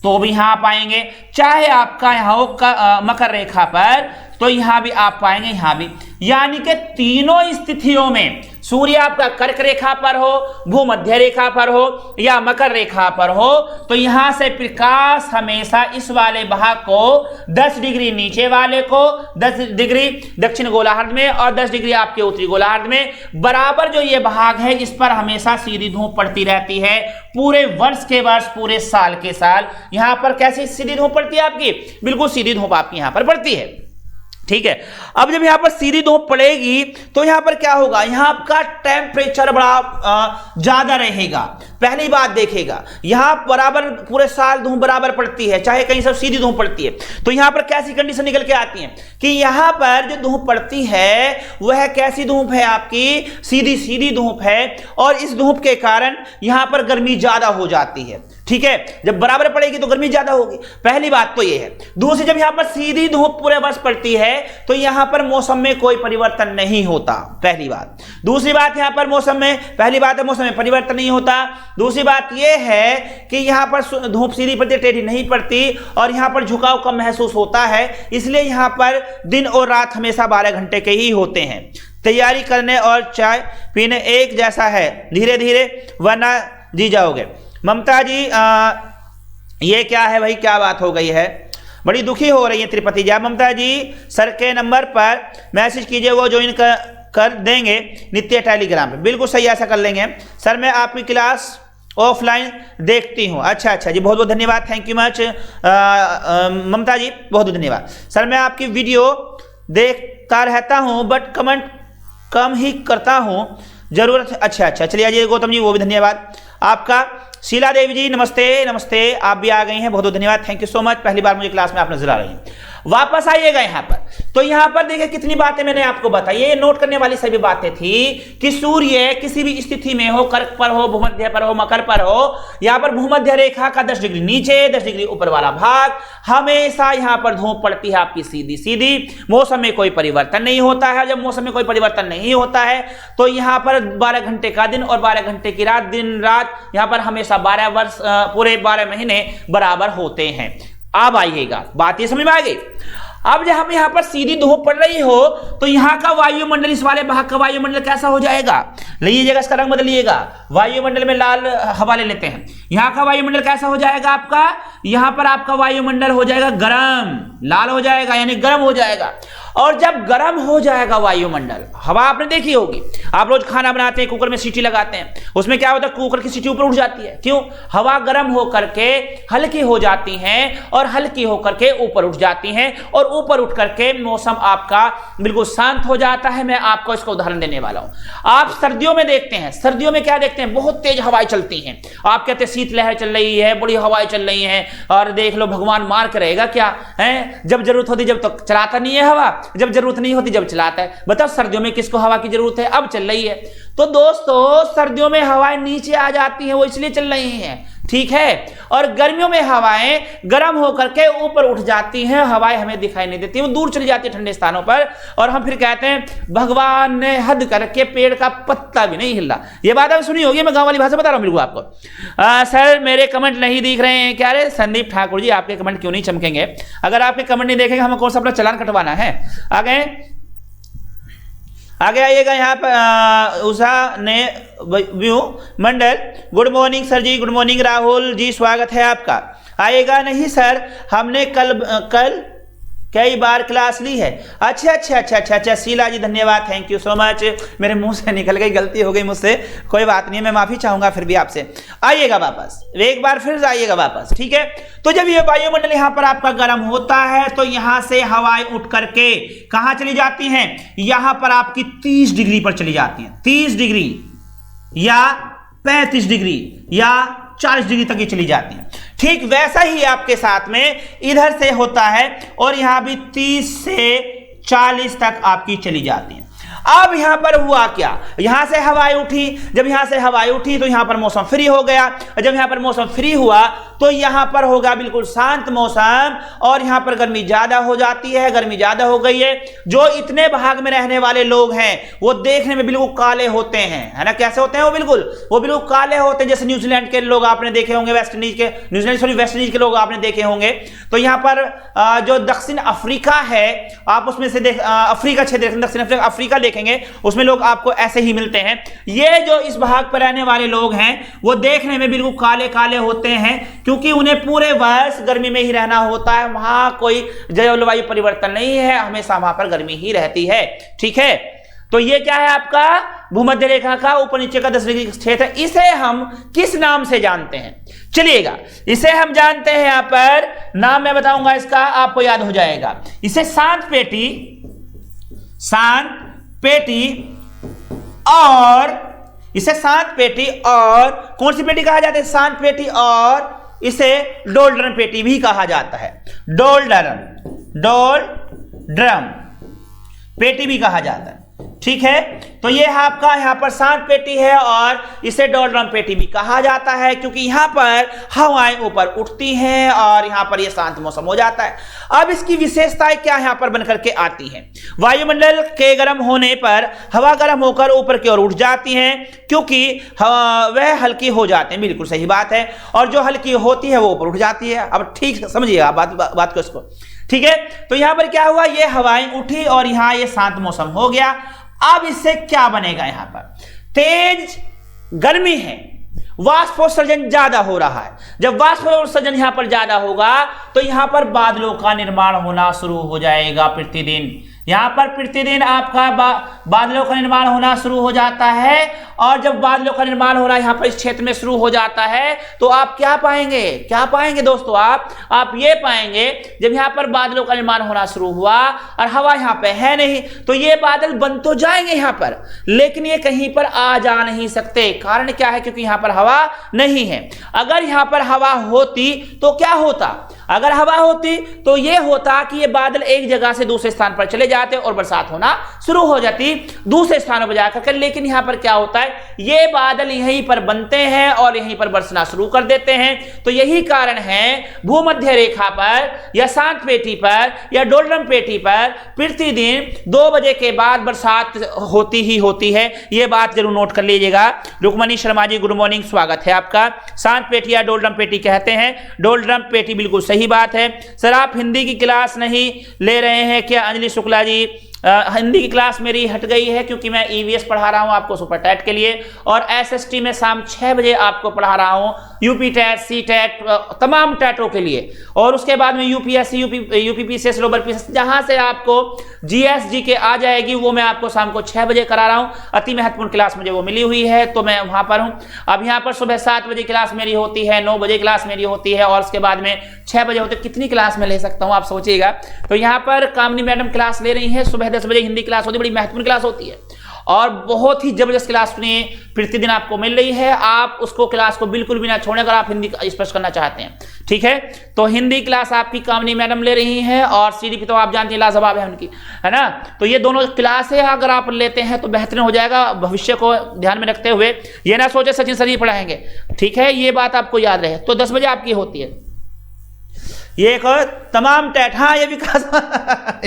तो भी यहां पाएंगे, चाहे आपका यहां हो मकर रेखा पर तो यहां भी आप पाएंगे, यहां भी। यानी कि तीनों स्थितियों में सूर्य आपका कर्क रेखा पर हो, भूमध्य रेखा पर हो या मकर रेखा पर हो, तो यहां से प्रकाश हमेशा इस वाले भाग को 10 डिग्री नीचे वाले को, 10 डिग्री दक्षिण गोलार्ध में और 10 डिग्री आपके उत्तरी गोलार्ध में, बराबर जो ये भाग है इस पर हमेशा सीधी धूप पड़ती रहती है, पूरे वर्ष के वर्ष, पूरे साल के साल। यहां पर कैसी सीधी धूप पड़ती है आपकी, बिल्कुल सीधी धूप आपकी यहां पर पड़ती है। ठीक है। अब जब यहां पर सीधी धूप पड़ेगी तो यहां पर क्या होगा, यहां का टेम्परेचर बड़ा ज्यादा रहेगा। पहली बात देखिएगा, यहां बराबर पूरे साल धूप बराबर पड़ती है, चाहे कहीं सब सीधी धूप पड़ती है। तो यहां पर कैसी कंडीशन निकल के आती है कि यहां पर जो धूप पड़ती है वह कैसी धूप है आपकी, सीधी सीधी धूप है, और इस धूप के कारण यहां पर गर्मी ज्यादा हो जाती है। ठीक है, जब बराबर पड़ेगी तो गर्मी ज्यादा होगी, पहली बात तो ये है। दूसरी, जब यहां पर सीधी धूप पूरे वर्ष पड़ती है तो यहां पर मौसम में कोई परिवर्तन नहीं होता, पहली बात। दूसरी बात, यहां पर मौसम में, पहली बात है मौसम में परिवर्तन नहीं होता। दूसरी बात यह है कि यहां पर धूप सीधी पड़ती, टेढ़ी नहीं पड़ती, और यहां पर झुकाव कम महसूस होता है, इसलिए यहां पर दिन और रात हमेशा 12 घंटे के ही होते हैं। तैयारी करने और चाय पीने एक जैसा है, धीरे धीरे वरना जी जाओगे। ममता जी ये क्या है भाई, क्या बात हो गई है, बड़ी दुखी हो रही है त्रिपति जी। ममता जी सर के नंबर पर मैसेज कीजिए, वो ज्वाइन कर देंगे नित्य टेलीग्राम पे। बिल्कुल सही, ऐसा कर लेंगे सर। मैं आपकी क्लास ऑफलाइन देखती हूँ। अच्छा अच्छा जी, बहुत बहुत धन्यवाद, थैंक यू मच ममता जी, बहुत बहुत धन्यवाद। सर मैं आपकी वीडियो देखता रहता हूँ बट कमेंट कम ही करता हूँ, जरूरत। अच्छा अच्छा, चलिए अजय गौतम जी, वो भी धन्यवाद आपका। शीला देवी जी नमस्ते, नमस्ते, आप भी आ गई हैं, बहुत बहुत धन्यवाद, थैंक यू सो मच। पहली बार मुझे क्लास में आप नजर आ रही हैं। वापस आइएगा यहाँ पर। तो यहाँ पर देखिए कितनी बातें मैंने आपको बताई, ये नोट करने वाली सभी बातें थी कि सूर्य किसी भी स्थिति में हो, कर्क पर हो, भूमध्य पर हो, मकर पर हो, यहाँ पर भूमध्य रेखा का 10 डिग्री नीचे, 10 डिग्री ऊपर वाला भाग, हमेशा यहाँ पर धूप पड़ती है आपकी सीधी सीधी। मौसम में कोई परिवर्तन नहीं होता है। जब मौसम में कोई परिवर्तन नहीं होता है तो यहाँ पर 12 घंटे का दिन और 12 घंटे की रात, दिन रात यहाँ पर हमेशा 12 वर्ष, पूरे 12 महीने बराबर होते हैं। अब आइएगा, बात ये समझ में आ गई। अब जब हम यहाँ पर सीधी धूप पड़ रही हो तो यहाँ का वायुमंडल, इस वाले भाग का वायुमंडल कैसा हो जाएगा, लीजिएगा इसका रंग बदलिएगा, वायुमंडल में लाल हवा ले लेते हैं, यहाँ का वायुमंडल कैसा हो जाएगा आपका, यहाँ पर आपका वायुमंडल हो जाएगा गर्म, लाल हो जाएगा यानी गर्म हो जाएगा। और जब गर्म हो जाएगा वायुमंडल, हवा आपने देखी होगी, आप रोज खाना बनाते हैं, कुकर में सीटी लगाते हैं, उसमें क्या होता है, कुकर की सीटी ऊपर उठ जाती है, क्यों, हवा गर्म होकर के हल्की हो जाती हैं और हल्की होकर के ऊपर उठ जाती हैं और ऊपर उठ करके मौसम आपका बिल्कुल शांत हो जाता है। मैं आपको इसका उदाहरण देने वाला हूं। आप सर्दियों में देखते हैं, सर्दियों में क्या देखते हैं, बहुत तेज हवाएं चलती हैं, आप कहते हैं शीतलहर चल रही है, बड़ी हवाएं चल रही हैं, और देख लो भगवान मार के रहेगा क्या है, जब जरूरत होती जब तक चलाता नहीं है हवा, जब जरूरत नहीं होती जब चलाता है। बताओ सर्दियों में किसको हवा की जरूरत है, अब चल रही है। तो दोस्तों सर्दियों में हवाएं नीचे आ जाती हैं, वो इसलिए चल रही हैं, ठीक है, और गर्मियों में हवाएं गर्म होकर के ऊपर उठ जाती हैं, हवाएं हमें दिखाई नहीं देती, वो दूर चली जाती है ठंडे स्थानों पर, और हम फिर कहते हैं भगवान ने हद करके पेड़ का पत्ता भी नहीं हिला। ये बात आप सुनी होगी, मैं गांव वाली भाषा बता रहा हूं बिल्कुल आपको। सर मेरे कमेंट नहीं दिख रहे हैं क्या, रे संदीप ठाकुर जी आपके कमेंट क्यों नहीं चमकेंगे, अगर आपके कमेंट नहीं देखेंगे हमें कौन सा अपना चालान कटवाना है। आगे आइएगा, यहाँ पर उषा ने व्यू मंडल, गुड मॉर्निंग सर जी, गुड मॉर्निंग राहुल जी, स्वागत है आपका। आएगा नहीं सर, हमने कल कई बार क्लास ली है। अच्छा, शीला जी धन्यवाद, थैंक यू सो मच, मेरे मुंह से निकल गई, गलती हो गई मुझसे, कोई बात नहीं, मैं माफी चाहूंगा फिर भी आपसे। आइएगा वापस, एक बार फिर आइएगा वापस, ठीक है। तो जब ये वायुमंडल यहाँ पर आपका गर्म होता है तो यहाँ से हवाएं उठ करके कहां चली जाती हैं, यहां पर आपकी 30 डिग्री पर चली जाती हैं, 30 डिग्री या 35 डिग्री या 40 डिग्री तक ये चली जाती हैं। ठीक वैसा ही आपके साथ में इधर से होता है और यहां भी 30 से 40 तक आपकी चली जाती हैं। अब यहां पर हुआ क्या, यहां से हवाएं उठी, जब यहां से हवाएं उठी तो यहां पर मौसम फ्री हो गया, जब यहां पर मौसम फ्री हुआ तो यहां पर होगा बिल्कुल शांत मौसम, और यहां पर गर्मी ज्यादा हो जाती है, गर्मी ज्यादा हो गई है। जो इतने भाग में रहने वाले लोग हैं वो देखने में बिल्कुल काले होते हैं, है ना, कैसे होते हैं वो बिल्कुल काले होते हैं। जैसे न्यूजीलैंड के लोग आपने देखे होंगे, वेस्ट इंडीज के लोग आपने देखे होंगे। तो यहां पर जो दक्षिण अफ्रीका है, आप उसमें से अफ्रीका क्षेत्र, दक्षिण अफ्रीका देखेंगे, उसमें लोग आपको ऐसे ही मिलते हैं। ये जो इस भाग पर रहने वाले लोग हैं वो देखने में बिल्कुल काले काले होते हैं, क्योंकि उन्हें पूरे वर्ष गर्मी में ही रहना होता है, वहां कोई जलवायु परिवर्तन नहीं है, हमेशा वहां पर गर्मी ही रहती है, ठीक है। तो ये क्या है आपका भूमध्य रेखा का ऊपर नीचे का 10 डिग्री क्षेत्र है। इसे हम किस नाम से जानते हैं, चलिएगा इसे हम जानते हैं, यहां पर नाम मैं बताऊंगा इसका, आपको याद हो जाएगा। इसे शांत पेटी और इसे शांत पेटी और कौन सी पेटी कहा जाता है, शांत पेटी, और इसे डोल्ड्रम पेटी भी कहा जाता है, डोल्ड्रम पेटी भी कहा जाता है, ठीक है। तो ये आपका यहां पर शांत पेटी है और इसे डोल्ड्रम पेटी भी कहा जाता है, क्योंकि यहां पर हवाएं ऊपर उठती हैं और यहां पर यह शांत मौसम हो जाता है। अब इसकी विशेषताएं क्या यहां पर बनकर के आती हैं, वायुमंडल के गर्म होने पर हवा गर्म होकर ऊपर की ओर उठ जाती हैं, क्योंकि वह हल्की हो जाते हैं, बिल्कुल सही बात है, और जो हल्की होती है वो ऊपर उठ जाती है। अब ठीक समझिएगा बात को इसको, ठीक है। तो यहां पर क्या हुआ, ये हवाएं उठी और यहां ये शांत मौसम हो गया। अब इससे क्या बनेगा, यहां पर तेज गर्मी है, वाष्पोत्सर्जन ज्यादा हो रहा है। जब वाष्पोत्सर्जन यहां पर ज्यादा होगा तो यहां पर बादलों का निर्माण होना शुरू हो जाएगा प्रतिदिन। यहां पर प्रतिदिन आपका बादलों का निर्माण होना शुरू हो जाता है, और जब बादलों का निर्माण हो रहा है यहां पर इस क्षेत्र में शुरू हो जाता है तो आप क्या पाएंगे दोस्तों, आप ये पाएंगे, जब यहां पर बादलों का निर्माण होना शुरू हुआ और हवा यहां पे है नहीं तो ये बादल बन तो जाएंगे यहां पर, लेकिन ये कहीं पर आ जा नहीं सकते। कारण क्या है, क्योंकि यहां पर हवा नहीं है। अगर यहां पर हवा होती तो क्या होता, अगर हवा होती तो ये होता कि ये बादल एक जगह से दूसरे स्थान पर चले जाते और बरसात होना शुरू हो जाती दूसरे स्थानों पर जाकर। लेकिन यहां पर क्या होता है, ये बादल यहीं पर बनते हैं और यहीं पर बरसना शुरू कर देते हैं। तो यही कारण है भूमध्य रेखा पर या शांत पेटी पर या डोल्ड्रम पेटी पर प्रतिदिन 2 बजे के बाद बरसात होती ही होती है। यह बात जरूर नोट कर लीजिएगा। रुक्मणी शर्मा जी गुड मॉर्निंग, स्वागत है आपका। शांत पेटी या डोल्ड्रम पेटी कहते हैं, डोल्ड्रम पेटी बिल्कुल सही सही बात है। सर आप हिंदी की क्लास नहीं ले रहे हैं क्या अंजलि शुक्ला जी? हिंदी की क्लास मेरी हट गई है क्योंकि मैं ईवीएस पढ़ा रहा हूं आपको सुपर टैट के लिए, और एसएसटी में शाम 6 बजे आपको पढ़ा रहा हूं यूपी टैट, सी टैट, तमाम टैटों के लिए, और उसके बाद में यूपीएससी, यूपीपीसीएस, लोअर पीसीएस, जहां से आपको जीएसजी के आ जाएगी वो मैं आपको शाम को 6 बजे करा रहा हूं। अति महत्वपूर्ण क्लास मुझे वो मिली हुई है तो मैं वहां पर हूं। अब यहाँ पर सुबह 7 बजे क्लास मेरी होती है, 9 बजे क्लास मेरी होती है, और उसके बाद में 6 बजे होती है। कितनी क्लास में ले सकता हूं आप सोचिएगा। तो यहाँ पर कामनी मैडम क्लास ले रही है, सुबह 10 बजे हिंदी क्लास होती है, बड़ी महत्वपूर्ण क्लास होती है और बहुत ही जबरदस्त क्लास प्रतिदिन आपको मिल रही है। आप उसको क्लास को बिल्कुल भी ना छोड़ें अगर आप हिंदी स्पष्ट करना चाहते हैं, ठीक है। तो हिंदी क्लास आपकी कामनी मैडम ले रही हैं, और सीडीपी तो आप जानते हैं लाजवाब है उनकी, है ना। तो ये दोनों क्लासें अगर आप लेते हैं तो बेहतरीन हो जाएगा, भविष्य को ध्यान में रखते हुए। ये ना सोचे सचिन सर ही पढ़ाएंगे, ठीक है, ये बात आपको याद रहे। तो 10 बजे आपकी होती है ये एक और तमाम टैट, हाँ ये विकास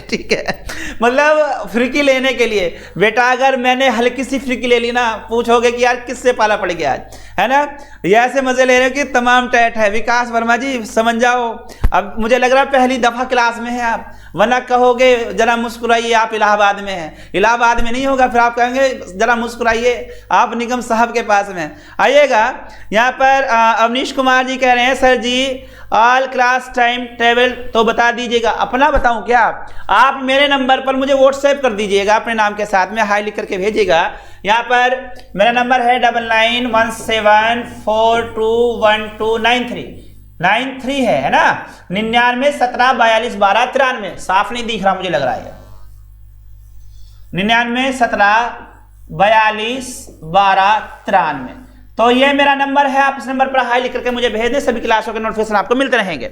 ठीक है, मतलब फ्रिकी लेने के लिए बेटा, अगर मैंने हल्की सी फ्रिकी ले ली ना, पूछोगे कि यार किससे पाला पड़ गया आज, है ना। ये ऐसे मजे ले रहे हो कि तमाम टैट है। विकास वर्मा जी समझ जाओ, अब मुझे लग रहा है पहली दफा क्लास में है आप, वरना कहोगे जरा मुस्कुराइए आप इलाहाबाद में हैं। इलाहाबाद में नहीं होगा, फिर आप कहेंगे जरा मुस्कुराइए आप निगम साहब के पास में आइएगा। यहाँ पर अवनीश कुमार जी कह रहे हैं सर जी ऑल क्लास टाइम टेबल तो बता दीजिएगा। अपना बताऊं क्या? आप मेरे नंबर पर मुझे व्हाट्सएप कर दीजिएगा, अपने नाम के साथ में हाई लिख करके भेजिएगा। यहाँ पर मेरा नंबर है 9917421293 है ना, 99 17 42 12 93। साफ नहीं दिख रहा मुझे लग रहा है, 99 17 42 12 93। तो ये मेरा नंबर है, आप इस नंबर पर हाई लिख करके मुझे भेज दें, सभी क्लासों के नोटिफिकेशन आपको मिलते रहेंगे।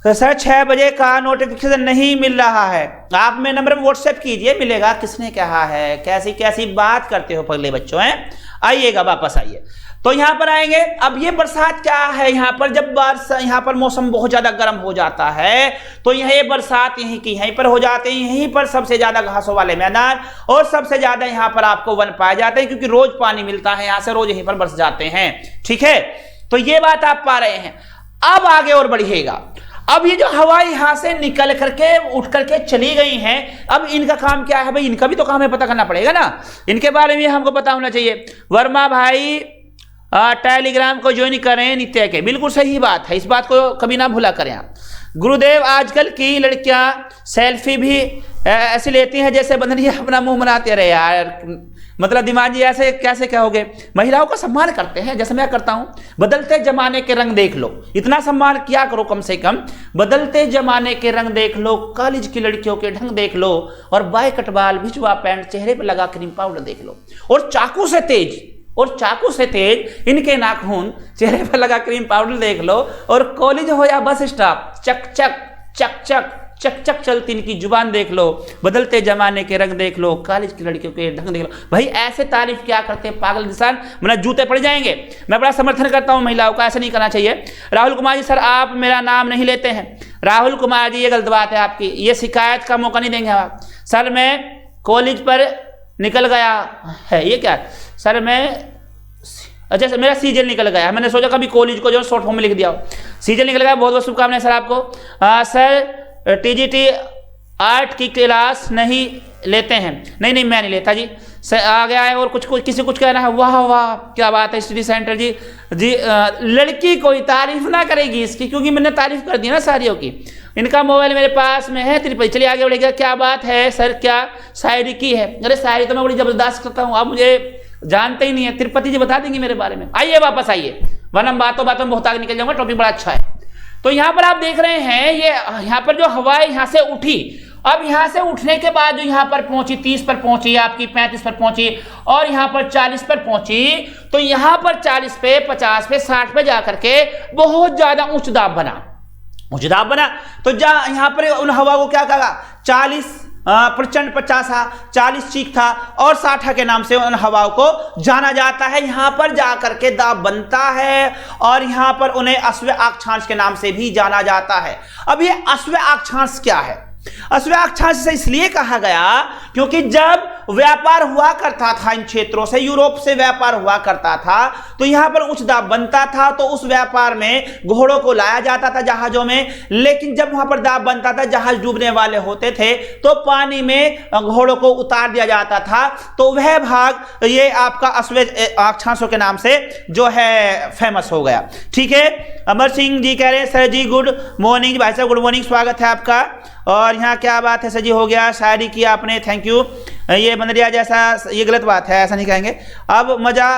तो सर 6 बजे का नोटिफिकेशन नहीं मिल रहा है, आप मेरे नंबर पर व्हाट्सएप कीजिए, मिलेगा। किसने कहा है? कैसी कैसी बात करते हो पगले बच्चों हैं। आइएगा, वापस आइए। तो यहाँ पर आएंगे। अब ये बरसात क्या है, यहाँ पर जब यहाँ पर मौसम बहुत ज्यादा गर्म हो जाता है तो यह बरसात यहीं पर हो जाते हैं। यहीं पर सबसे ज्यादा घासों वाले मैदान और सबसे ज्यादा यहाँ पर आपको वन पाए जाते हैं, क्योंकि रोज पानी मिलता है यहाँ से, रोज यहीं पर बरस जाते हैं, ठीक है। तो ये बात आप पा रहे हैं। अब आगे और बढ़िएगा। अब ये जो हवा यहां से निकल करके उठ करके चली गई हैं, अब इनका काम क्या है भाई? इनका भी तो काम है, पता करना पड़ेगा ना, इनके बारे में हमको पता होना चाहिए। वर्मा भाई टेलीग्राम को ज्वाइन करें नित्य के, बिल्कुल सही बात है, इस बात को कभी ना भूला करें आप। गुरुदेव आजकल की लड़कियां सेल्फी भी ऐसी लेती हैं जैसे बंधनी अपना मुंह बनाते रहे यार, मतलब दिमाग जी ऐसे कैसे कहोगे? महिलाओं का सम्मान करते हैं जैसे मैं करता हूं। बदलते जमाने के रंग देख लो, इतना सम्मान किया करो कम से कम। बदलते जमाने के रंग देख लो, कॉलेज की लड़कियों के ढंग देख लो, और बाय कटवाल भिजवा पैंट, चेहरे पर लगा क्रीम पाउडर देख लो, और चाकू से तेज इनके नाखून, चेहरे पर लगा क्रीम पाउडर देख लो, और कॉलेज हो या बस स्टॉप, चक चक चक चक चक चक चलती इनकी जुबान देख लो। बदलते जमाने के रंग देख लो, कॉलेज की लड़कियों के ढंग देख लो। भाई ऐसे तारीफ क्या करते हैं पागल इंसान, मतलब जूते पड़ जाएंगे। मैं बड़ा समर्थन करता हूं महिलाओं का, ऐसा नहीं करना चाहिए। राहुल कुमार जी सर आप मेरा नाम नहीं लेते हैं। राहुल कुमार जी ये गलत बात है आपकी, ये शिकायत का मौका नहीं देंगे आप। सर मैं कॉलेज पर निकल गया है, ये क्या सर? मैं अच्छा सर मेरा सीजन निकल गया है, मैंने सोचा कभी कॉलेज को जो शॉर्ट फॉर्म में लिख दिया हो। सीजन निकल गया, बहुत बहुत शुभकामनाएं सर आपको। सर टीजीटी आर्ट की क्लास नहीं लेते हैं? नहीं मैं नहीं लेता जी। सर आ गया है और कुछ किसी कुछ कहना है, वाह वाह क्या बात है स्टडी सेंटर जी। लड़की कोई तारीफ ना करेगी इसकी, क्योंकि मैंने तारीफ कर दी ना सारियों की। इनका मोबाइल मेरे पास में है, तिरुपति। चलिए आगे बढ़ेगा। क्या बात है सर, क्या शायरी की है? अरे शायरी तो मैं बड़ी जबरदस्त करता हूँ, आप मुझे जानते ही नहीं है। तिरुपति जी बता देंगे मेरे बारे में। आइए वापस आइए, वरना बातों बातों में बहुत आगे निकल जाऊंगा। टॉपिक बड़ा अच्छा है। तो यहाँ पर आप देख रहे हैं ये यहाँ पर जो हवाएं यहाँ से उठी, अब यहाँ से उठने के बाद जो यहाँ पर पहुंची 30 पर पहुंची, आपकी 35 पर पहुंची, और यहाँ पर 40 पर पहुंची, तो यहाँ पर 40 पे 50 पे 60 पे जाकर के बहुत ज्यादा उच्च दाब बना। तो यहाँ पर उन हवा को क्या कहा? 40 प्रचंड 50 40 चीख था, और 60 के नाम से उन हवाओं को जाना जाता है। यहां पर जाकर के दाब बनता है, और यहां पर उन्हें अश्व अक्षांश के नाम से भी जाना जाता है। अब ये अश्व अक्षांश क्या है? अश्व अक्षांश से इसलिए कहा गया क्योंकि जब व्यापार हुआ करता था इन क्षेत्रों से, यूरोप से व्यापार हुआ करता था, तो यहां पर उच्च दाब बनता था, तो उस व्यापार में घोड़ों को लाया जाता था जहाजों में। लेकिन जब वहां पर दाब बनता था, जहाज डूबने वाले होते थे, तो पानी में घोड़ों को उतार दिया जाता था। तो वह भाग ये आपका अश्वेत अक्षांशों के नाम से जो है फेमस हो गया। ठीक है, अमर सिंह जी कह रहे हैं सर जी गुड मॉर्निंग। भाई साहब गुड मॉर्निंग, स्वागत है आपका। और यहाँ क्या बात है सर जी, हो गया शायरी किया आपने, थैंक यू। ये बंदरिया जैसा, ये गलत बात है, ऐसा नहीं कहेंगे। अब मजा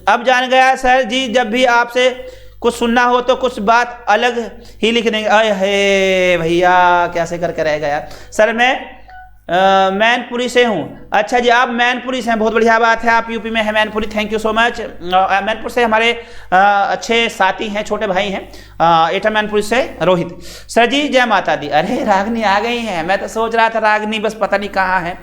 अब जान गया सर जी, जब भी आपसे कुछ सुनना हो तो कुछ बात अलग ही लिख देंगे। अरे हे भैया कैसे करके रह गया सर। मैं मैनपुरी से हूँ। अच्छा जी, आप मैनपुरी से हैं, बहुत बढ़िया बात है, आप यूपी में है Mainpuri, thank you so much. Mainpur से हमारे अच्छे साथी हैं, छोटे भाई हैं, एटा मैनपुरी से रोहित। सर जी जय माता दी। अरे रागनी आ गई हैं, मैं तो सोच रहा था रागनी बस पता नहीं कहाँ है,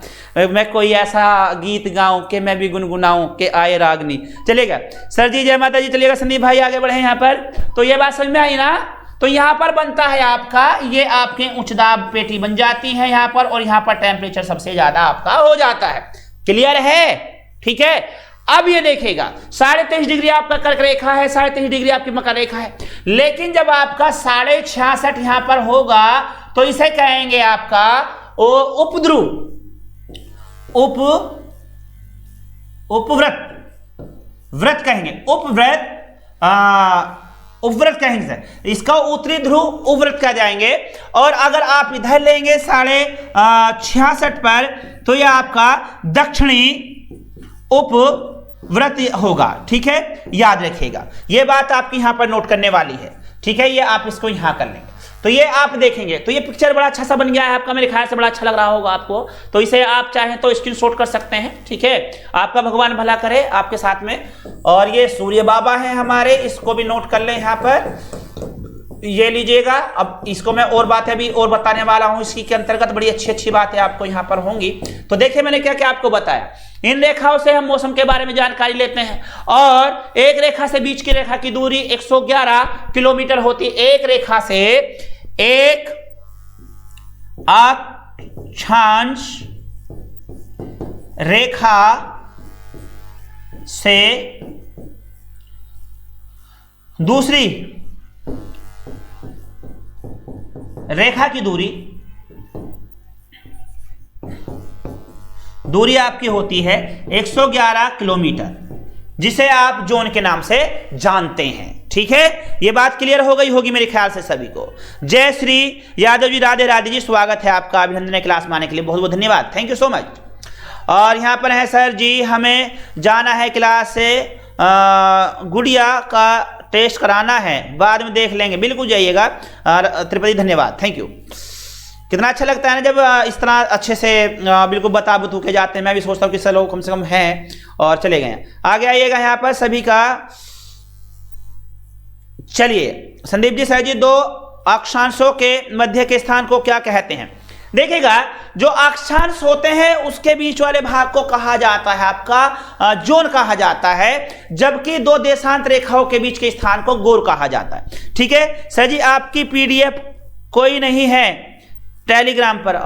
मैं कोई ऐसा गीत गाऊं कि मैं भी गुनगुनाऊं कि आए रागनी। चलेगा सर जी जय माता जी। चलिएगा संदीप भाई आगे बढ़े यहाँ पर। तो ये बात समझ में आई ना। तो यहाँ पर बनता है आपका, ये आपके उच्च दाब पेटी बन जाती है यहाँ पर, और यहाँ पर टेम्परेचर सबसे ज्यादा आपका हो जाता है। क्लियर है? ठीक है। अब ये देखेगा 23.5 डिग्री आपका कर्क रेखा है, 23.5 डिग्री आपकी मकर रेखा है। लेकिन जब आपका 66.5 यहाँ पर होगा तो इसे कहेंगे आपका उपध्रुव, उपव्रत, व्रत कहेंगे, उपव्रत कहेंगे सर। इसका उत्तरी ध्रुव उपव्रत कह जाएंगे। और अगर आप इधर लेंगे 66.5 पर, तो यह आपका दक्षिणी उपव्रत होगा। ठीक है, याद रखिएगा, यह बात आपकी यहां पर नोट करने वाली है। ठीक है, ये आप इसको यहां कर लेंगे। तो ये आप देखेंगे तो ये पिक्चर बड़ा अच्छा सा बन गया है आपका, मेरे ख्याल से बड़ा अच्छा लग रहा होगा आपको। तो इसे आप चाहें तो स्क्रीनशॉट कर सकते हैं। ठीक है, आपका भगवान भला करे आपके साथ में। और ये सूर्य बाबा हैं हमारे, इसको भी नोट कर लें यहाँ पर, ये लीजिएगा। अब इसको मैं और बातें भी और बताने वाला हूं, इसकी के अंतर्गत बड़ी अच्छी अच्छी बातें आपको यहाँ पर होंगी। तो देखिए मैंने क्या क्या आपको बताया। इन रेखाओं से हम मौसम के बारे में जानकारी लेते हैं। और एक रेखा से बीच की रेखा की दूरी 111 किलोमीटर होती है। एक रेखा से, एक अक्षांश रेखा से दूसरी रेखा की दूरी आपकी होती है 111 किलोमीटर, जिसे आप जोन के नाम से जानते हैं। ठीक है, ये बात क्लियर हो गई होगी मेरे ख्याल से सभी को। जय श्री यादव जी, राधे राधे जी, स्वागत है आपका, अभिनंदन क्लास में आने के लिए बहुत बहुत धन्यवाद, थैंक यू सो मच। और यहाँ पर है सर जी हमें जाना है क्लास से, गुड़िया का टेस्ट कराना है, बाद में देख लेंगे, बिल्कुल जाइएगा। त्रिपति धन्यवाद, थैंक यू। कितना अच्छा लगता है ना जब इस तरह अच्छे से बिल्कुल बता बतू के जाते हैं। मैं भी सोचता हूँ कि सब लोग कम से कम हैं और चले गए। आगे आइएगा यहाँ पर सभी का। चलिए संदीप जी, सर जी, दो अक्षांशों के मध्य के स्थान को क्या कहते हैं? देखिएगा, जो अक्षांश होते हैं उसके बीच वाले भाग को कहा जाता है आपका जोन कहा जाता है, जबकि दो देशांत रेखाओं के बीच के स्थान को गोर कहा जाता है। ठीक है सर जी, आपकी पीडीएफ कोई नहीं है टेलीग्राम पर?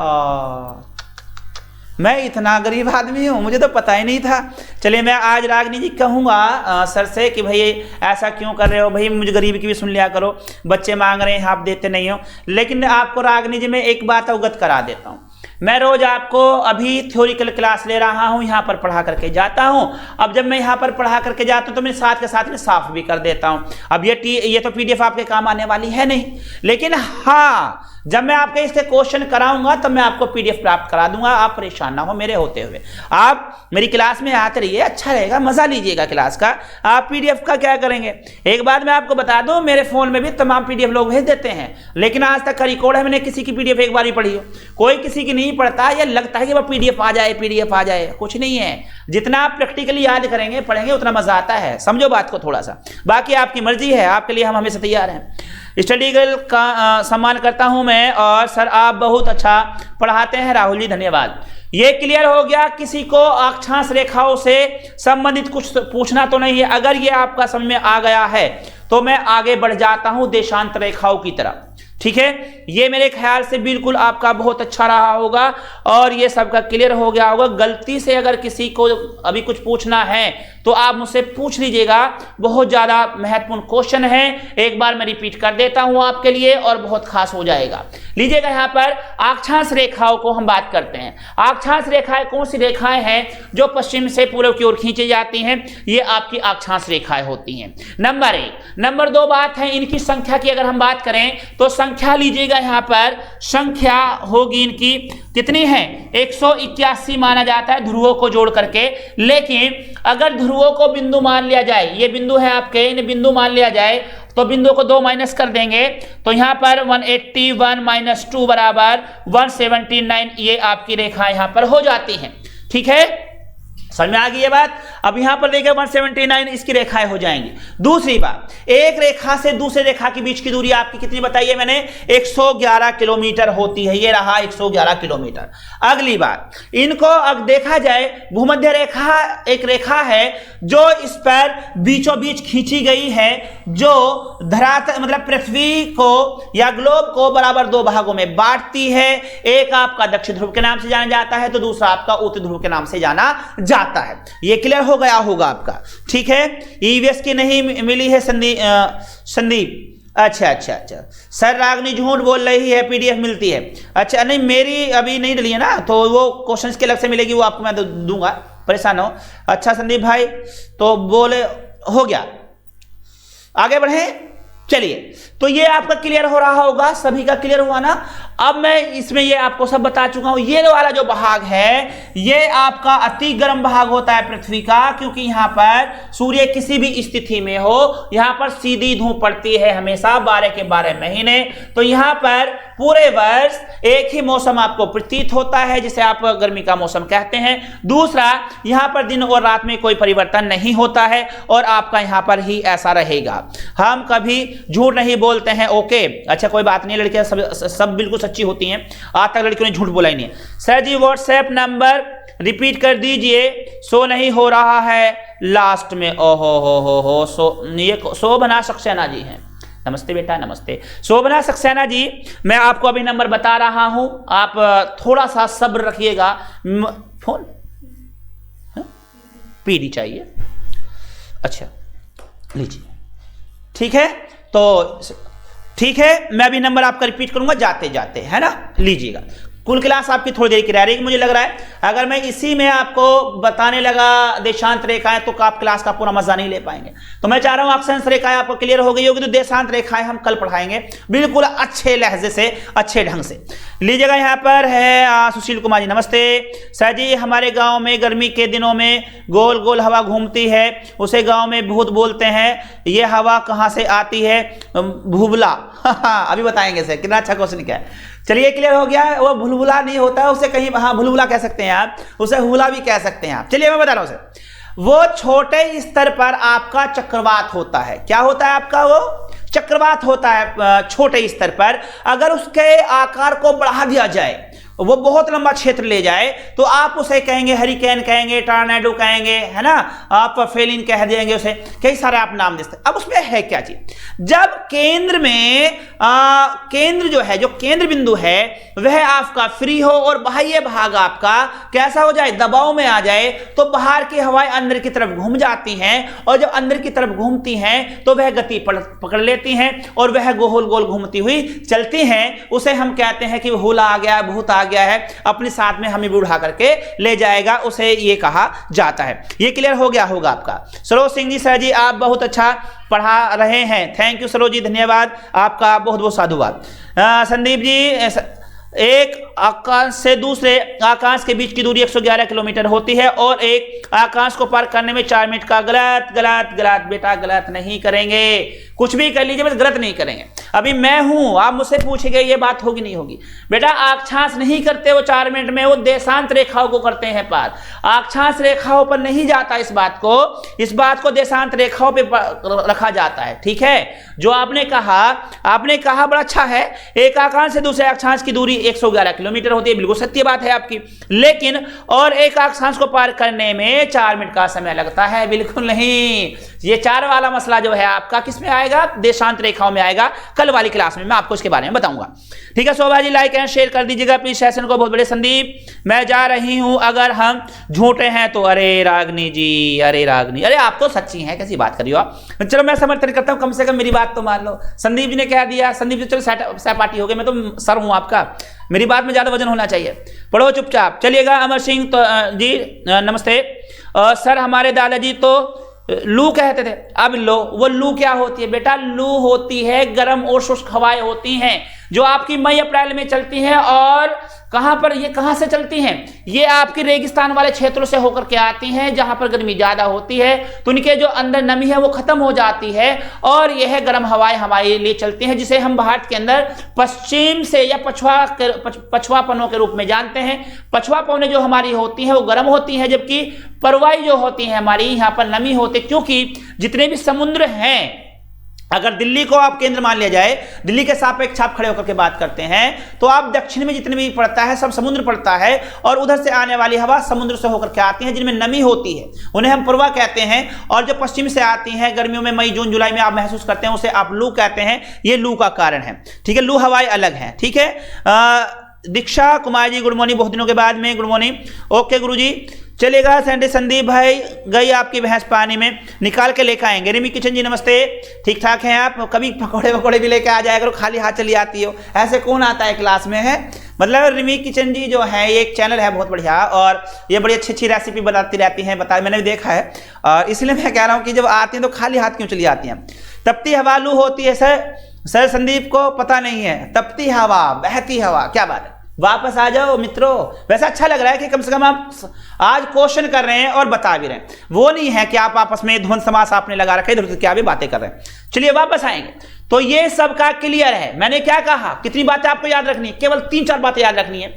मैं इतना गरीब आदमी हूँ, मुझे तो पता ही नहीं था। चलिए मैं आज रागनी जी कहूँगा सर से कि भाई ऐसा क्यों कर रहे हो, भाई मुझे गरीब की भी सुन लिया करो, बच्चे मांग रहे हैं आप देते नहीं हो। लेकिन आपको रागनी जी मैं एक बात अवगत करा देता हूँ, मैं रोज आपको अभी थ्योरिकल क्लास ले रहा हूँ, यहाँ पर पढ़ा करके जाता हूँ। अब जब मैं यहाँ पर पढ़ा करके जाता हूँ तो मैं साथ के साथ में साफ भी कर देता हूँ। अब ये तो पीडीएफ आपके काम आने वाली है नहीं, लेकिन हाँ जब मैं आपके इसके क्वेश्चन कराऊंगा तब मैं आपको पीडीएफ प्राप्त करा दूंगा। आप परेशान ना हो मेरे होते हुए, आप मेरी क्लास में आते रहिए, अच्छा रहेगा, मजा लीजिएगा क्लास का। आप पीडीएफ का क्या करेंगे, एक बात मैं आपको बता दूं, मेरे फोन में भी तमाम पीडीएफ लोग भेज देते हैं, लेकिन आज तक का रिकॉर्ड है मैंने किसी की पीडीएफ एक बार ही पढ़ी हो। कोई किसी की नहीं पढ़ता, या लगता है कि वह पीडीएफ आ जाए, पीडीएफ आ जाए, कुछ नहीं है। जितना आप प्रैक्टिकली याद करेंगे पढ़ेंगे उतना मजा आता है, समझो बात को थोड़ा सा। बाकी आपकी मर्जी है, आपके लिए हम हमेशा तैयार हैं। स्टडी गर्ल का सम्मान करता हूं मैं, और सर आप बहुत अच्छा पढ़ाते हैं राहुल जी, धन्यवाद। ये क्लियर हो गया। किसी को अक्षांश रेखाओं से संबंधित कुछ पूछना तो नहीं है? अगर ये आपका समझ में आ गया है तो मैं आगे बढ़ जाता हूं देशांतर रेखाओं की तरफ। ठीक है, ये मेरे ख्याल से बिल्कुल आपका बहुत अच्छा रहा होगा और ये सबका क्लियर हो गया होगा। गलती से अगर किसी को अभी कुछ पूछना है तो आप मुझसे पूछ लीजिएगा, बहुत ज़्यादा महत्वपूर्ण क्वेश्चन है। एक बार मैं रिपीट कर देता हूं आपके लिए और बहुत खास हो जाएगा। लीजिएगा, यहाँ पर अक्षांश रेखाओं को हम बात करते हैं। अक्षांश रेखाएं कौन सी रेखाएं हैं जो पश्चिम से पूर्व की ओर खींची जाती हैं? ये आपकी अक्षांश रेखाएं होती हैं। नंबर 1। नंबर 2 बात है इनकी संख्या की, अगर हम बात करें तो संख्या लीजिएगा, यहाँ पर संख्या होगी इनकी कितनी है? 181 माना जाता है ध्रुवों को जोड़ करके। लेकिन अगर ध्रुवों को बिंदु मान लिया जाए, ये बिंदु है आपके, इन बिंदु मान लिया जाए तो बिंदु को 2 माइनस कर देंगे तो यहां पर 181 - 2 बराबर 179 ये आपकी रेखा यहां पर हो जाती हैं। ठीक है, समझ में आ गई ये बात? अब यहां पर देखिए 179 इसकी रेखाएं हो जाएंगी। दूसरी बात, एक रेखा से दूसरे रेखा के बीच की दूरी आपकी कितनी बताई है मैंने? 111 किलोमीटर होती है। ये रहा 111 किलोमीटर। अगली बात, इनको अब देखा जाए, भूमध्य रेखा एक रेखा है जो इस पर बीचों बीच खींची गई है, जो धरातल मतलब पृथ्वी को या ग्लोब को बराबर 2 भागों में बांटती है। एक आपका दक्षिण ध्रुव के नाम से जाना जाता है तो दूसरा आपका उत्तर ध्रुव के नाम से जाना जाता है। ये क्लियर हो गया होगा आपका। ठीक है, ईवीएस की नहीं मिली है संदीप। अच्छा, सर रागनी झूठ बोल रही है, पीडीएफ मिलती है। अच्छा, नहीं मेरी अभी नहीं डली है ना, तो वो क्वेश्चंस के अलग से मिलेगी, वो आपको मैं दूंगा, परेशान हो। अच्छा संदीप भाई, तो बोले हो गया, आगे बढ़े। चलिए, तो ये आपका क्लियर हो रहा होगा, सभी का क्लियर हुआ ना? अब मैं इसमें ये आपको सब बता चुका हूं। ये वाला जो भाग है ये आपका अति गर्म भाग होता है पृथ्वी का, क्योंकि यहां पर सूर्य किसी भी स्थिति में हो, यहां पर सीधी धूप पड़ती है हमेशा 12 के 12 महीने। तो यहां पर पूरे वर्ष एक ही मौसम आपको प्रतीत होता है, जिसे आप गर्मी का मौसम कहते हैं। दूसरा, यहां पर दिन और रात में कोई परिवर्तन नहीं होता है और आपका यहां पर ही ऐसा रहेगा। हम कभी झूठ नहीं बोलते हैं। ओके, अच्छा कोई बात नहीं, लड़कियां सब बिल्कुल सच्ची होती हैं, आज तक लड़कियों ने झूठ बोला ही नहीं। सर जी व्हाट्सएप नंबर रिपीट कर दीजिए, शो नहीं हो रहा है लास्ट में। ओहो ये शोभना सक्सेना जी हैं। नमस्ते बेटा, नमस्ते शोभना सक्सेना जी। मैं आपको अभी नंबर बता रहा हूं, आप थोड़ा सा सब्र रखिएगा। फोन पीडी चाहिए? अच्छा लीजिए, ठीक है। तो ठीक है, मैं अभी नंबर आपका रिपीट करूंगा जाते जाते, है ना? लीजिएगा। कुल क्लास आपकी थोड़ी देर की रह रही है मुझे लग रहा है। अगर मैं इसी में आपको बताने लगा देशांत रेखाएं तो आप क्लास का पूरा मजा नहीं ले पाएंगे। तो मैं चाह रहा हूं अक्षांश रेखाएं आपको क्लियर हो गई होगी, तो देशांत रेखाएं हम कल पढ़ाएंगे बिल्कुल अच्छे लहजे से, अच्छे ढंग से। लीजिएगा, यहाँ पर है सुशील कुमार जी, नमस्ते सर जी। हमारे गाँव में गर्मी के दिनों में गोल गोल हवा घूमती है, उसे गाँव में भूत बोलते हैं। ये हवा कहाँ से आती है? भूबला। अभी बताएंगे सर, कितना अच्छा क्वेश्चन क्या है। चलिए क्लियर हो गया। वो भुलभुला नहीं होता है, उसे कहीं हाँ भुलभुला कह सकते हैं आप, उसे हुला भी कह सकते हैं आप। चलिए मैं बता रहा हूं सर, वो छोटे स्तर पर आपका चक्रवात होता है। क्या होता है आपका? वो चक्रवात होता है छोटे स्तर पर। अगर उसके आकार को बढ़ा दिया जाए, वो बहुत लंबा क्षेत्र ले जाए, तो आप उसे कहेंगे हरिकेन कहेंगे, टॉर्नेडो कहेंगे, है ना? आप फेलिन कह देंगे, उसे कई सारे आप नाम दे सकते। अब उसमें है क्या चीज? जब केंद्र में केंद्र जो है, जो केंद्र बिंदु है वह आपका फ्री हो और बाह्य भाग आपका कैसा हो जाए? दबाव में आ जाए, तो बाहर की हवाएं अंदर की तरफ घूम जाती हैं और जब अंदर की तरफ घूमती हैं तो वह गति पकड़ लेती हैं और वह गोल गोल घूमती हुई चलती हैं। उसे हम कहते हैं कि हुला आ गया, भूत आ गया है, अपने साथ में हमें भी उठा करके ले जाएगा, उसे ये कहा जाता है। ये क्लियर हो गया होगा आपका। सरोज सिंह जी, सर जी आप बहुत अच्छा पढ़ा रहे हैं, थैंक यू सरोज जी, धन्यवाद आपका, बहुत बहुत साधुवाद। संदीप जी, एक आकाश से दूसरे आकाश के बीच की दूरी 111 किलोमीटर होती है और एक आकाश को पार करने में 4 मिनट का। गलत गलत गलत बेटा, गलत नहीं करेंगे, कुछ भी कर लीजिए बस गलत नहीं करेंगे। अभी मैं हूं, आप मुझसे पूछेंगे ये बात होगी नहीं होगी? बेटा अक्षांश नहीं करते वो 4 मिनट में, वो देशांत रेखाओं को करते हैं पार। अक्षांश रेखाओं पर नहीं जाता इस बात को देशांत रेखाओं पे रखा जाता है। ठीक है, जो आपने कहा बड़ा अच्छा है, एक आकाश से दूसरे अक्षांश की दूरी 111 किलोमीटर होती है, बिल्कुल सत्य बात है आपकी। लेकिन और एक अक्षांश को पार करने में 4 मिनट का समय लगता है, बिल्कुल नहीं। ये 4 वाला मसला जो है आपका किस में आएगा? आएगा, देशांत रेखाओं में आएगा। कल वाली क्लास में मैं आपको इसके बारे में बताऊंगा। ठीक है Shobha ji, like and share कर दीजिएगा प्लीज सेशन को। बहुत बड़े संदीप, मैं जा रही हूं अगर हम झूठे हैं तो। अरे रागनी जी, अरे रागनी, अरे आप तो सच्ची हैं, कैसी बात कर रही हो आप। चलो मैं समर्थन करता हूं, कम से कम मेरी बात तो मान लो। संदीप जी ने क्या दिया, संदीप जी चलो सहपाठी हो गए, मैं तो सर हूं आपका, मेरी बात में ज्यादा वजन होना चाहिए। पढ़ो चुपचाप चलिएगा। अमर सिंह तो जी नमस्ते। सर हमारे दादाजी तो लू कहते थे, अब लो। वो लू क्या होती है बेटा? लू होती है गर्म और शुष्क हवाएं होती हैं जो आपकी मई अप्रैल में चलती हैं। और कहां पर, ये कहां से चलती हैं? ये आपके रेगिस्तान वाले क्षेत्रों से होकर के आती हैं जहां पर गर्मी ज्यादा होती है, तो उनके जो अंदर नमी है वो खत्म हो जाती है और यह गर्म हवाएं हमारे लिए चलती हैं, जिसे हम भारत के अंदर पश्चिम से या पछुआपनों के रूप में जानते हैं। पछुआपनें जो हमारी होती हैं वो गर्म होती हैं, जबकि परवाई जो होती है हमारी, यहाँ पर नमी होती है। क्योंकि जितने भी समुद्र हैं, अगर दिल्ली को आप केंद्र मान लिया जाए, दिल्ली के सापेक्ष आप खड़े होकर के बात करते हैं, तो आप दक्षिण में जितने भी पड़ता है सब समुद्र पड़ता है, और उधर से आने वाली हवा समुद्र से होकर के आती है जिनमें नमी होती है, उन्हें हम पूर्वा कहते हैं। और जो पश्चिम से आती हैं गर्मियों में, मई जून जुलाई में आप महसूस करते हैं, उसे आप लू कहते हैं। ये लू का कारण है। ठीक है, लू हवाएं अलग हैं। ठीक है, दीक्षा कुमार जी गुड मॉर्निंग, बहुत दिनों के बाद में गुड मॉर्निंग। ओके गुरुजी, चलेगा। संदीप भाई गई आपकी भैंस पानी में, निकाल के लेकर आएंगे। रिमी किचन जी नमस्ते, ठीक ठाक हैं आप? कभी पकौड़े वकौड़े भी लेके आ जाया करो, खाली हाथ चली आती हो, ऐसे कौन आता है क्लास में है? मतलब रिमी किचन जी जो है, ये एक चैनल है बहुत बढ़िया, और ये बड़ी अच्छी अच्छी रेसिपी बनाती रहती हैं, मैंने भी देखा है। और इसलिए मैं कह रहा हूँ कि जब आती हैं तो खाली हाथ क्यों चली आती हैं? तपती हवा लू होती है सर संदीप को पता नहीं है। तपती हवा, बहती हवा, क्या बात है, वापस आ जाओ मित्रों। वैसे अच्छा लग रहा है कि कम से कम आप आज क्वेश्चन कर रहे हैं और बता भी रहे हैं, वो नहीं है कि आप आपस में ध्वंद समास आपने लगा रखा है, इधर क्या भी बातें कर रहे हैं। चलिए वापस आएंगे। तो ये सब का क्लियर है। मैंने क्या कहा, कितनी बातें आपको याद रखनी है? केवल 3-4 बातें याद रखनी है।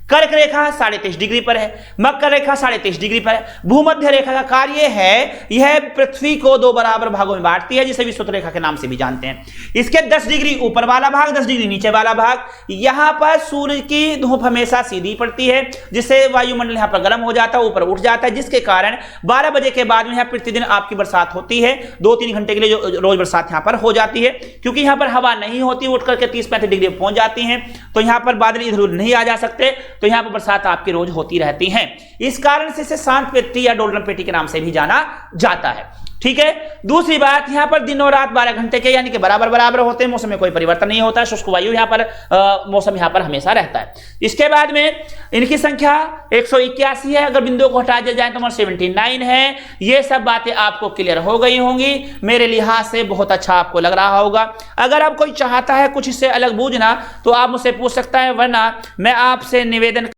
कर्क रेखा 23.5 डिग्री पर है, मकर रेखा 23.5 डिग्री पर है। भूमध्य रेखा का कार्य है, यह पृथ्वी को 2 बराबर भागों में बांटती है, जिसे विषुवत रेखा के नाम से भी जानते हैं। इसके 10 डिग्री ऊपर वाला भाग, 10 डिग्री नीचे वाला भाग, यहां पर सूर्य की धूप हमेशा सीधी पड़ती है, जिससे वायुमंडल यहां पर गर्म हो जाता है, ऊपर उठ जाता है, जिसके कारण 12 बजे के बाद में यहां प्रतिदिन आपकी बरसात होती है। 2-3 घंटे के लिए जो रोज बरसात यहां पर हो जाती है, क्योंकि यहां पर हवा नहीं होती, उठ करके 30-35 डिग्री पहुंच जाती है, तो यहां पर बादल इधर उधर नहीं आ जा सकते, तो यहां पर बरसात आपकी रोज होती रहती है। इस कारण से इसे शांत पेटी या डोलरम पेटी के नाम से भी जाना जाता है। ठीक है, दूसरी बात, यहां पर दिन और रात 12 घंटे के यानी कि बराबर बराबर होते हैं, मौसम में कोई परिवर्तन नहीं होता, शुष्क वायु यहां पर मौसम यहां पर हमेशा रहता है। इसके बाद में इनकी संख्या 181 है, अगर बिंदुओं को हटा दिया जाए तो 179 है। ये सब बातें आपको क्लियर हो गई होंगी, मेरे लिहाज से बहुत अच्छा आपको लग रहा होगा। अगर आप कोई चाहता है कुछ इससे अलग बूझना तो आप मुझसे पूछ सकता है, वरना मैं आपसे निवेदन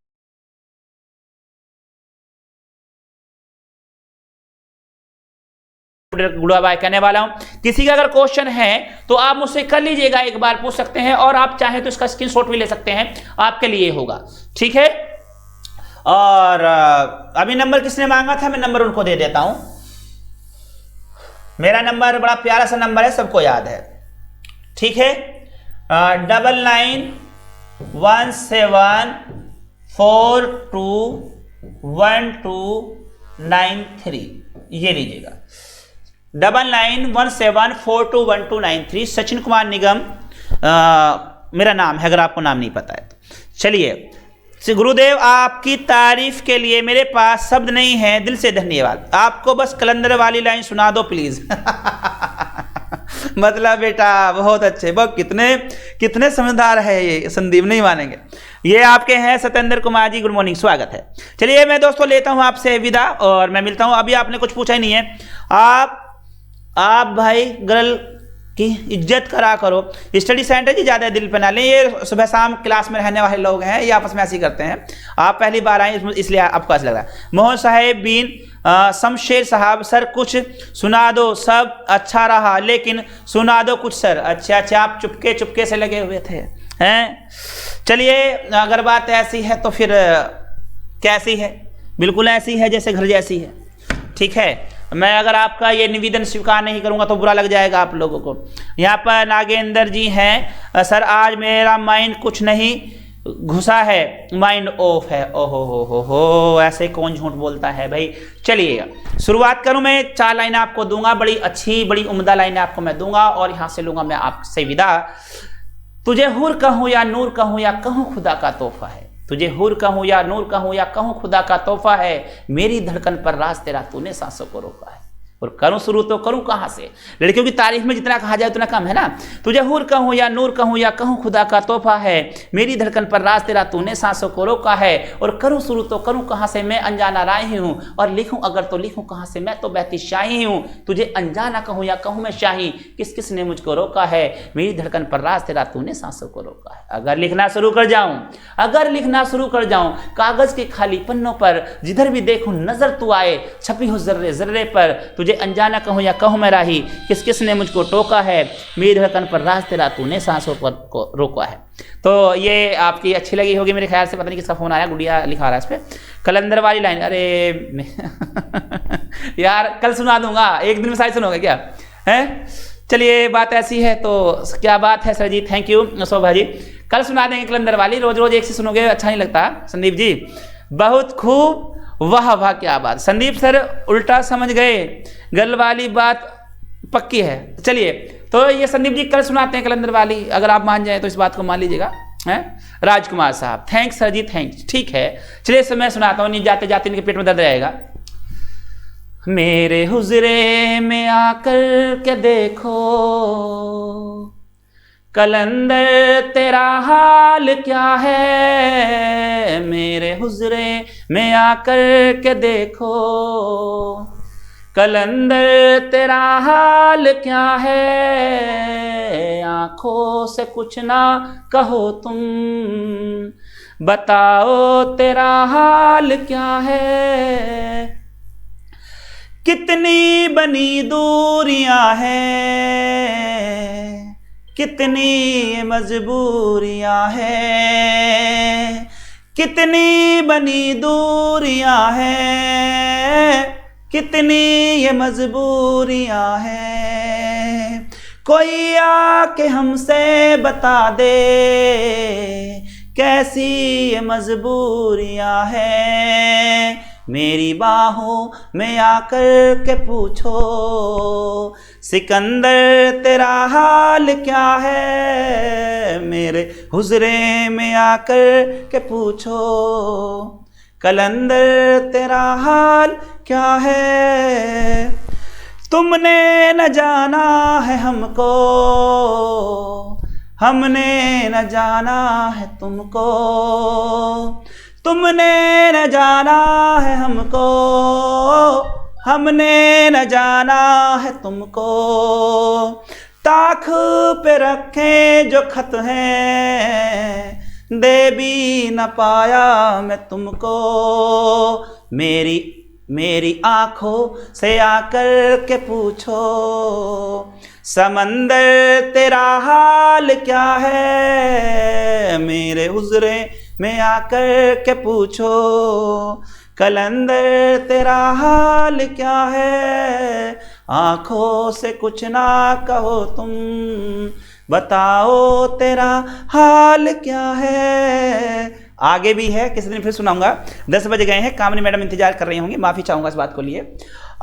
गुड़ाबाई कहने वाला हूं। किसी का अगर क्वेश्चन है तो आप मुझसे कर लीजिएगा, एक बार पूछ सकते हैं, और आप चाहे तो इसका स्क्रीनशॉट भी ले सकते हैं, आपके लिए होगा। ठीक है, और अभी नंबर किसने मांगा था, मैं नंबर उनको दे देता हूं। मेरा नंबर बड़ा प्यारा सा नंबर है, सबको याद है। ठीक है, 9917421293, ये लीजिएगा 9917421293। सचिन कुमार निगम मेरा नाम है, अगर आपको नाम नहीं पता है तो। चलिए, गुरुदेव आपकी तारीफ के लिए मेरे पास शब्द नहीं है, दिल से धन्यवाद। आपको बस कलंदर वाली लाइन सुना दो प्लीज। मतलब बेटा बहुत अच्छे, बहुत कितने समझदार है ये संदीप, नहीं मानेंगे। ये आपके हैं सत्येंद्र कुमार जी, गुड मॉर्निंग, स्वागत है। चलिए मैं दोस्तों लेता हूं आपसे विदा, और मैं मिलता हूं। अभी आपने कुछ पूछा ही नहीं है। आप भाई गर्ल की इज्जत करा करो। स्टडी सेंटर जी ज़्यादा दिल पे ना लें, ये सुबह शाम क्लास में रहने वाले लोग हैं, ये आपस में ऐसे ही करते हैं। आप पहली बार आए इसलिए आपको ऐसा लग रहा है। मोहन साहेब बीन शमशेर साहब, सर कुछ सुना दो, सब अच्छा रहा लेकिन सुना दो कुछ सर। अच्छा, आप चुपके से लगे हुए थे हैं। चलिए, अगर बात ऐसी है तो फिर कैसी है? बिल्कुल ऐसी है जैसे घर जैसी है। ठीक है, मैं अगर आपका ये निवेदन स्वीकार नहीं करूंगा तो बुरा लग जाएगा आप लोगों को। यहाँ पर नागेंद्र जी हैं, सर आज मेरा माइंड कुछ नहीं घुसा है, माइंड ऑफ है। ओहो हो, ऐसे कौन झूठ बोलता है भाई। चलिए शुरुआत करूं मैं, 4 लाइनें आपको दूंगा, बड़ी अच्छी बड़ी उम्दा लाइनें आपको मैं दूंगा और यहां से लूंगा मैं आपसे विदा। तुझे हुर कहूं या नूर कहूं या कहूं खुदा का तोहफा है, तुझे हुर कहूं या नूर कहूं या कहूं खुदा का तोहफा है, मेरी धड़कन पर राज तेरा तूने सांसों को रोका है। और करूं शुरू तो करूं कहां से, लड़कियों की तारीफ में जितना कहा जाए उतना कम है ना। तुझे हुर कहूं या नूर कहूं या कहूं खुदा का तोहफा है, मेरी धड़कन पर राज तेरा तूने सांसों को रोका है। और करूं शुरू तो करूं कहां से, मैं अनजाना राही हूं, और लिखूं अगर तो लिखूं कहां से, मैं तो बहती शाही हूं। तुझे अनजाना कहूं या कहूं मैं शाही, किस किस ने मुझको रोका है, मेरी धड़कन पर राज तेरा तूने सांसों को रोका है। अगर लिखना शुरू कर जाऊं, अगर लिखना शुरू कर जाऊं कागज के खाली पन्नों पर, जिधर भी देखूं नजर तू आए, छपी हो जर्रे जर्रे पर। तुझे अनजाना कहूं या कहूं मैं राही, किस किस ने मुझको टोका है, मेरी धड़कन पर राज तेरा तूने सांसों पर को रोका है। तो ये आपकी अच्छी लगी होगी मेरे ख्याल से, पता नहीं किसका फोन आया, गुड़िया लिखा रहा है इस पे। कलंदर वाली लाइन, अरे यार कल सुना दूंगा, एक दिन में सारी सुनोगे क्या है। चलिए बात ऐसी है तो क्या बात है sir ji, thank you Shobha ji, कल सुना देंगे कलंदर वाली। रोज रोज एक से सुनोगे अच्छा नहीं लगता। संदीप जी बहुत खूब, वाह वाह क्या बात। संदीप सर उल्टा समझ गए, गल वाली बात पक्की है। चलिए तो ये संदीप जी कल सुनाते हैं कलंदर वाली, अगर आप मान जाए तो इस बात को मान लीजिएगा। हैं राजकुमार साहब, थैंक्स सर जी थैंक्स, ठीक है। चलिए इस समय सुनाता हूँ, नहीं जाते जाते इनके पेट में दर्द रहेगा। मेरे हुजरे में आकर के देखो कलंदर तेरा हाल क्या है, मेरे हुजरे में आकर के देखो कलंदर तेरा हाल क्या है। आंखों से कुछ ना कहो तुम, बताओ तेरा हाल क्या है। कितनी बनी दूरियां हैं, कितनी मजबूरियां हैं, कितनी बनी दूरियां हैं, कितनी ये मजबूरियां हैं। कोई आके हमसे बता दे कैसी ये मजबूरियां हैं। मेरी बाहों में आकर के पूछो सिकंदर तेरा हाल क्या है, मेरे हुजरे में आकर के पूछो कलंदर तेरा हाल क्या है। तुमने न जाना है हमको, हमने न जाना है तुमको, तुमने न जाना है हमको, हमने न जाना है तुमको। ताख पे रखे जो खत हैं, दे भी न पाया मैं तुमको। मेरी आंखों से आकर के पूछो समंदर तेरा हाल क्या है, मेरे हुजरे में आकर के पूछो कलंदर तेरा हाल क्या है। आंखों से कुछ ना कहो तुम, बताओ तेरा हाल क्या है। आगे भी है, किसी दिन फिर सुनाऊंगा। 10 बज गए हैं, कामनी मैडम इंतजार कर रही होंगी, माफी चाहूंगा इस बात को लिए।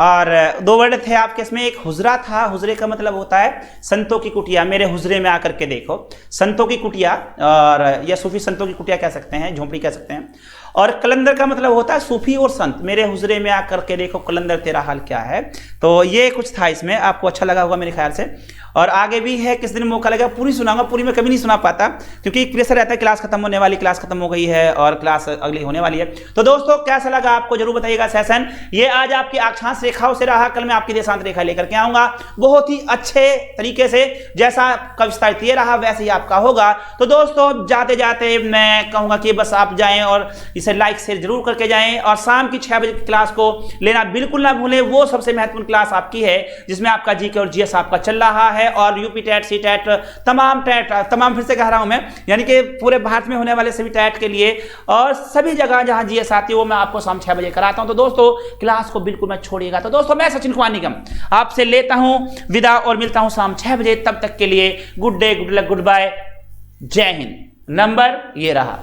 और 2 वर्ड थे आपके इसमें, एक हुजरा था। हुजरे का मतलब होता है संतों की कुटिया, मेरे हुजरे में आकर के देखो, संतों की कुटिया, और या सूफी संतों की कुटिया कह सकते हैं, झोंपड़ी कह सकते हैं। और कलंदर का मतलब होता है सूफी और संत, मेरे हुजरे में आकर के देखो कलंदर तेरा हाल क्या है। तो ये कुछ था इसमें, आपको अच्छा लगा होगा मेरे ख्याल से। और आगे भी है, किस दिन मौका लगा पूरी सुनाऊंगा, पूरी मैं कभी नहीं सुना पाता क्योंकि एक प्रेशर रहता है, क्लास खत्म होने वाली, क्लास खत्म हो गई है और क्लास अगली होने वाली है। तो दोस्तों कैसा लगा आपको जरूर बताइएगा सेशन। ये आज आपकी अक्षांश रेखाओं से रहा, कल मैं आपकी देशांत रेखा लेकर के आऊंगा बहुत ही अच्छे तरीके से, जैसा का विस्तारित ये रहा वैसे ही आपका होगा। तो दोस्तों जाते जाते मैं कहूंगा कि बस आप जाएं और इसे लाइक शेयर जरूर करके जाएं, और शाम की 6 बजे की क्लास को लेना बिल्कुल ना भूलें। वो सबसे महत्वपूर्ण क्लास आपकी है जिसमें आपका जीके और जीएस आपका चल रहा है, और यूपी टेट, सी टेट, तमाम फिर से कह रहा हूं मैं, यानी कि पूरे भारत में होने वाले सभी टेट के लिए और सभी जगह जहां जीएस आती है वो मैं आपको शाम 6 बजे कराता हूं। तो दोस्तों क्लास को बिल्कुल मत छोड़िएगा। तो दोस्तों मैं सचिन कुमार निगम आपसे लेता हूं विदा और मिलता हूं शाम 6 बजे। तब तक के लिए good day, good luck, good bye, जय हिंद। नंबर ये रहा।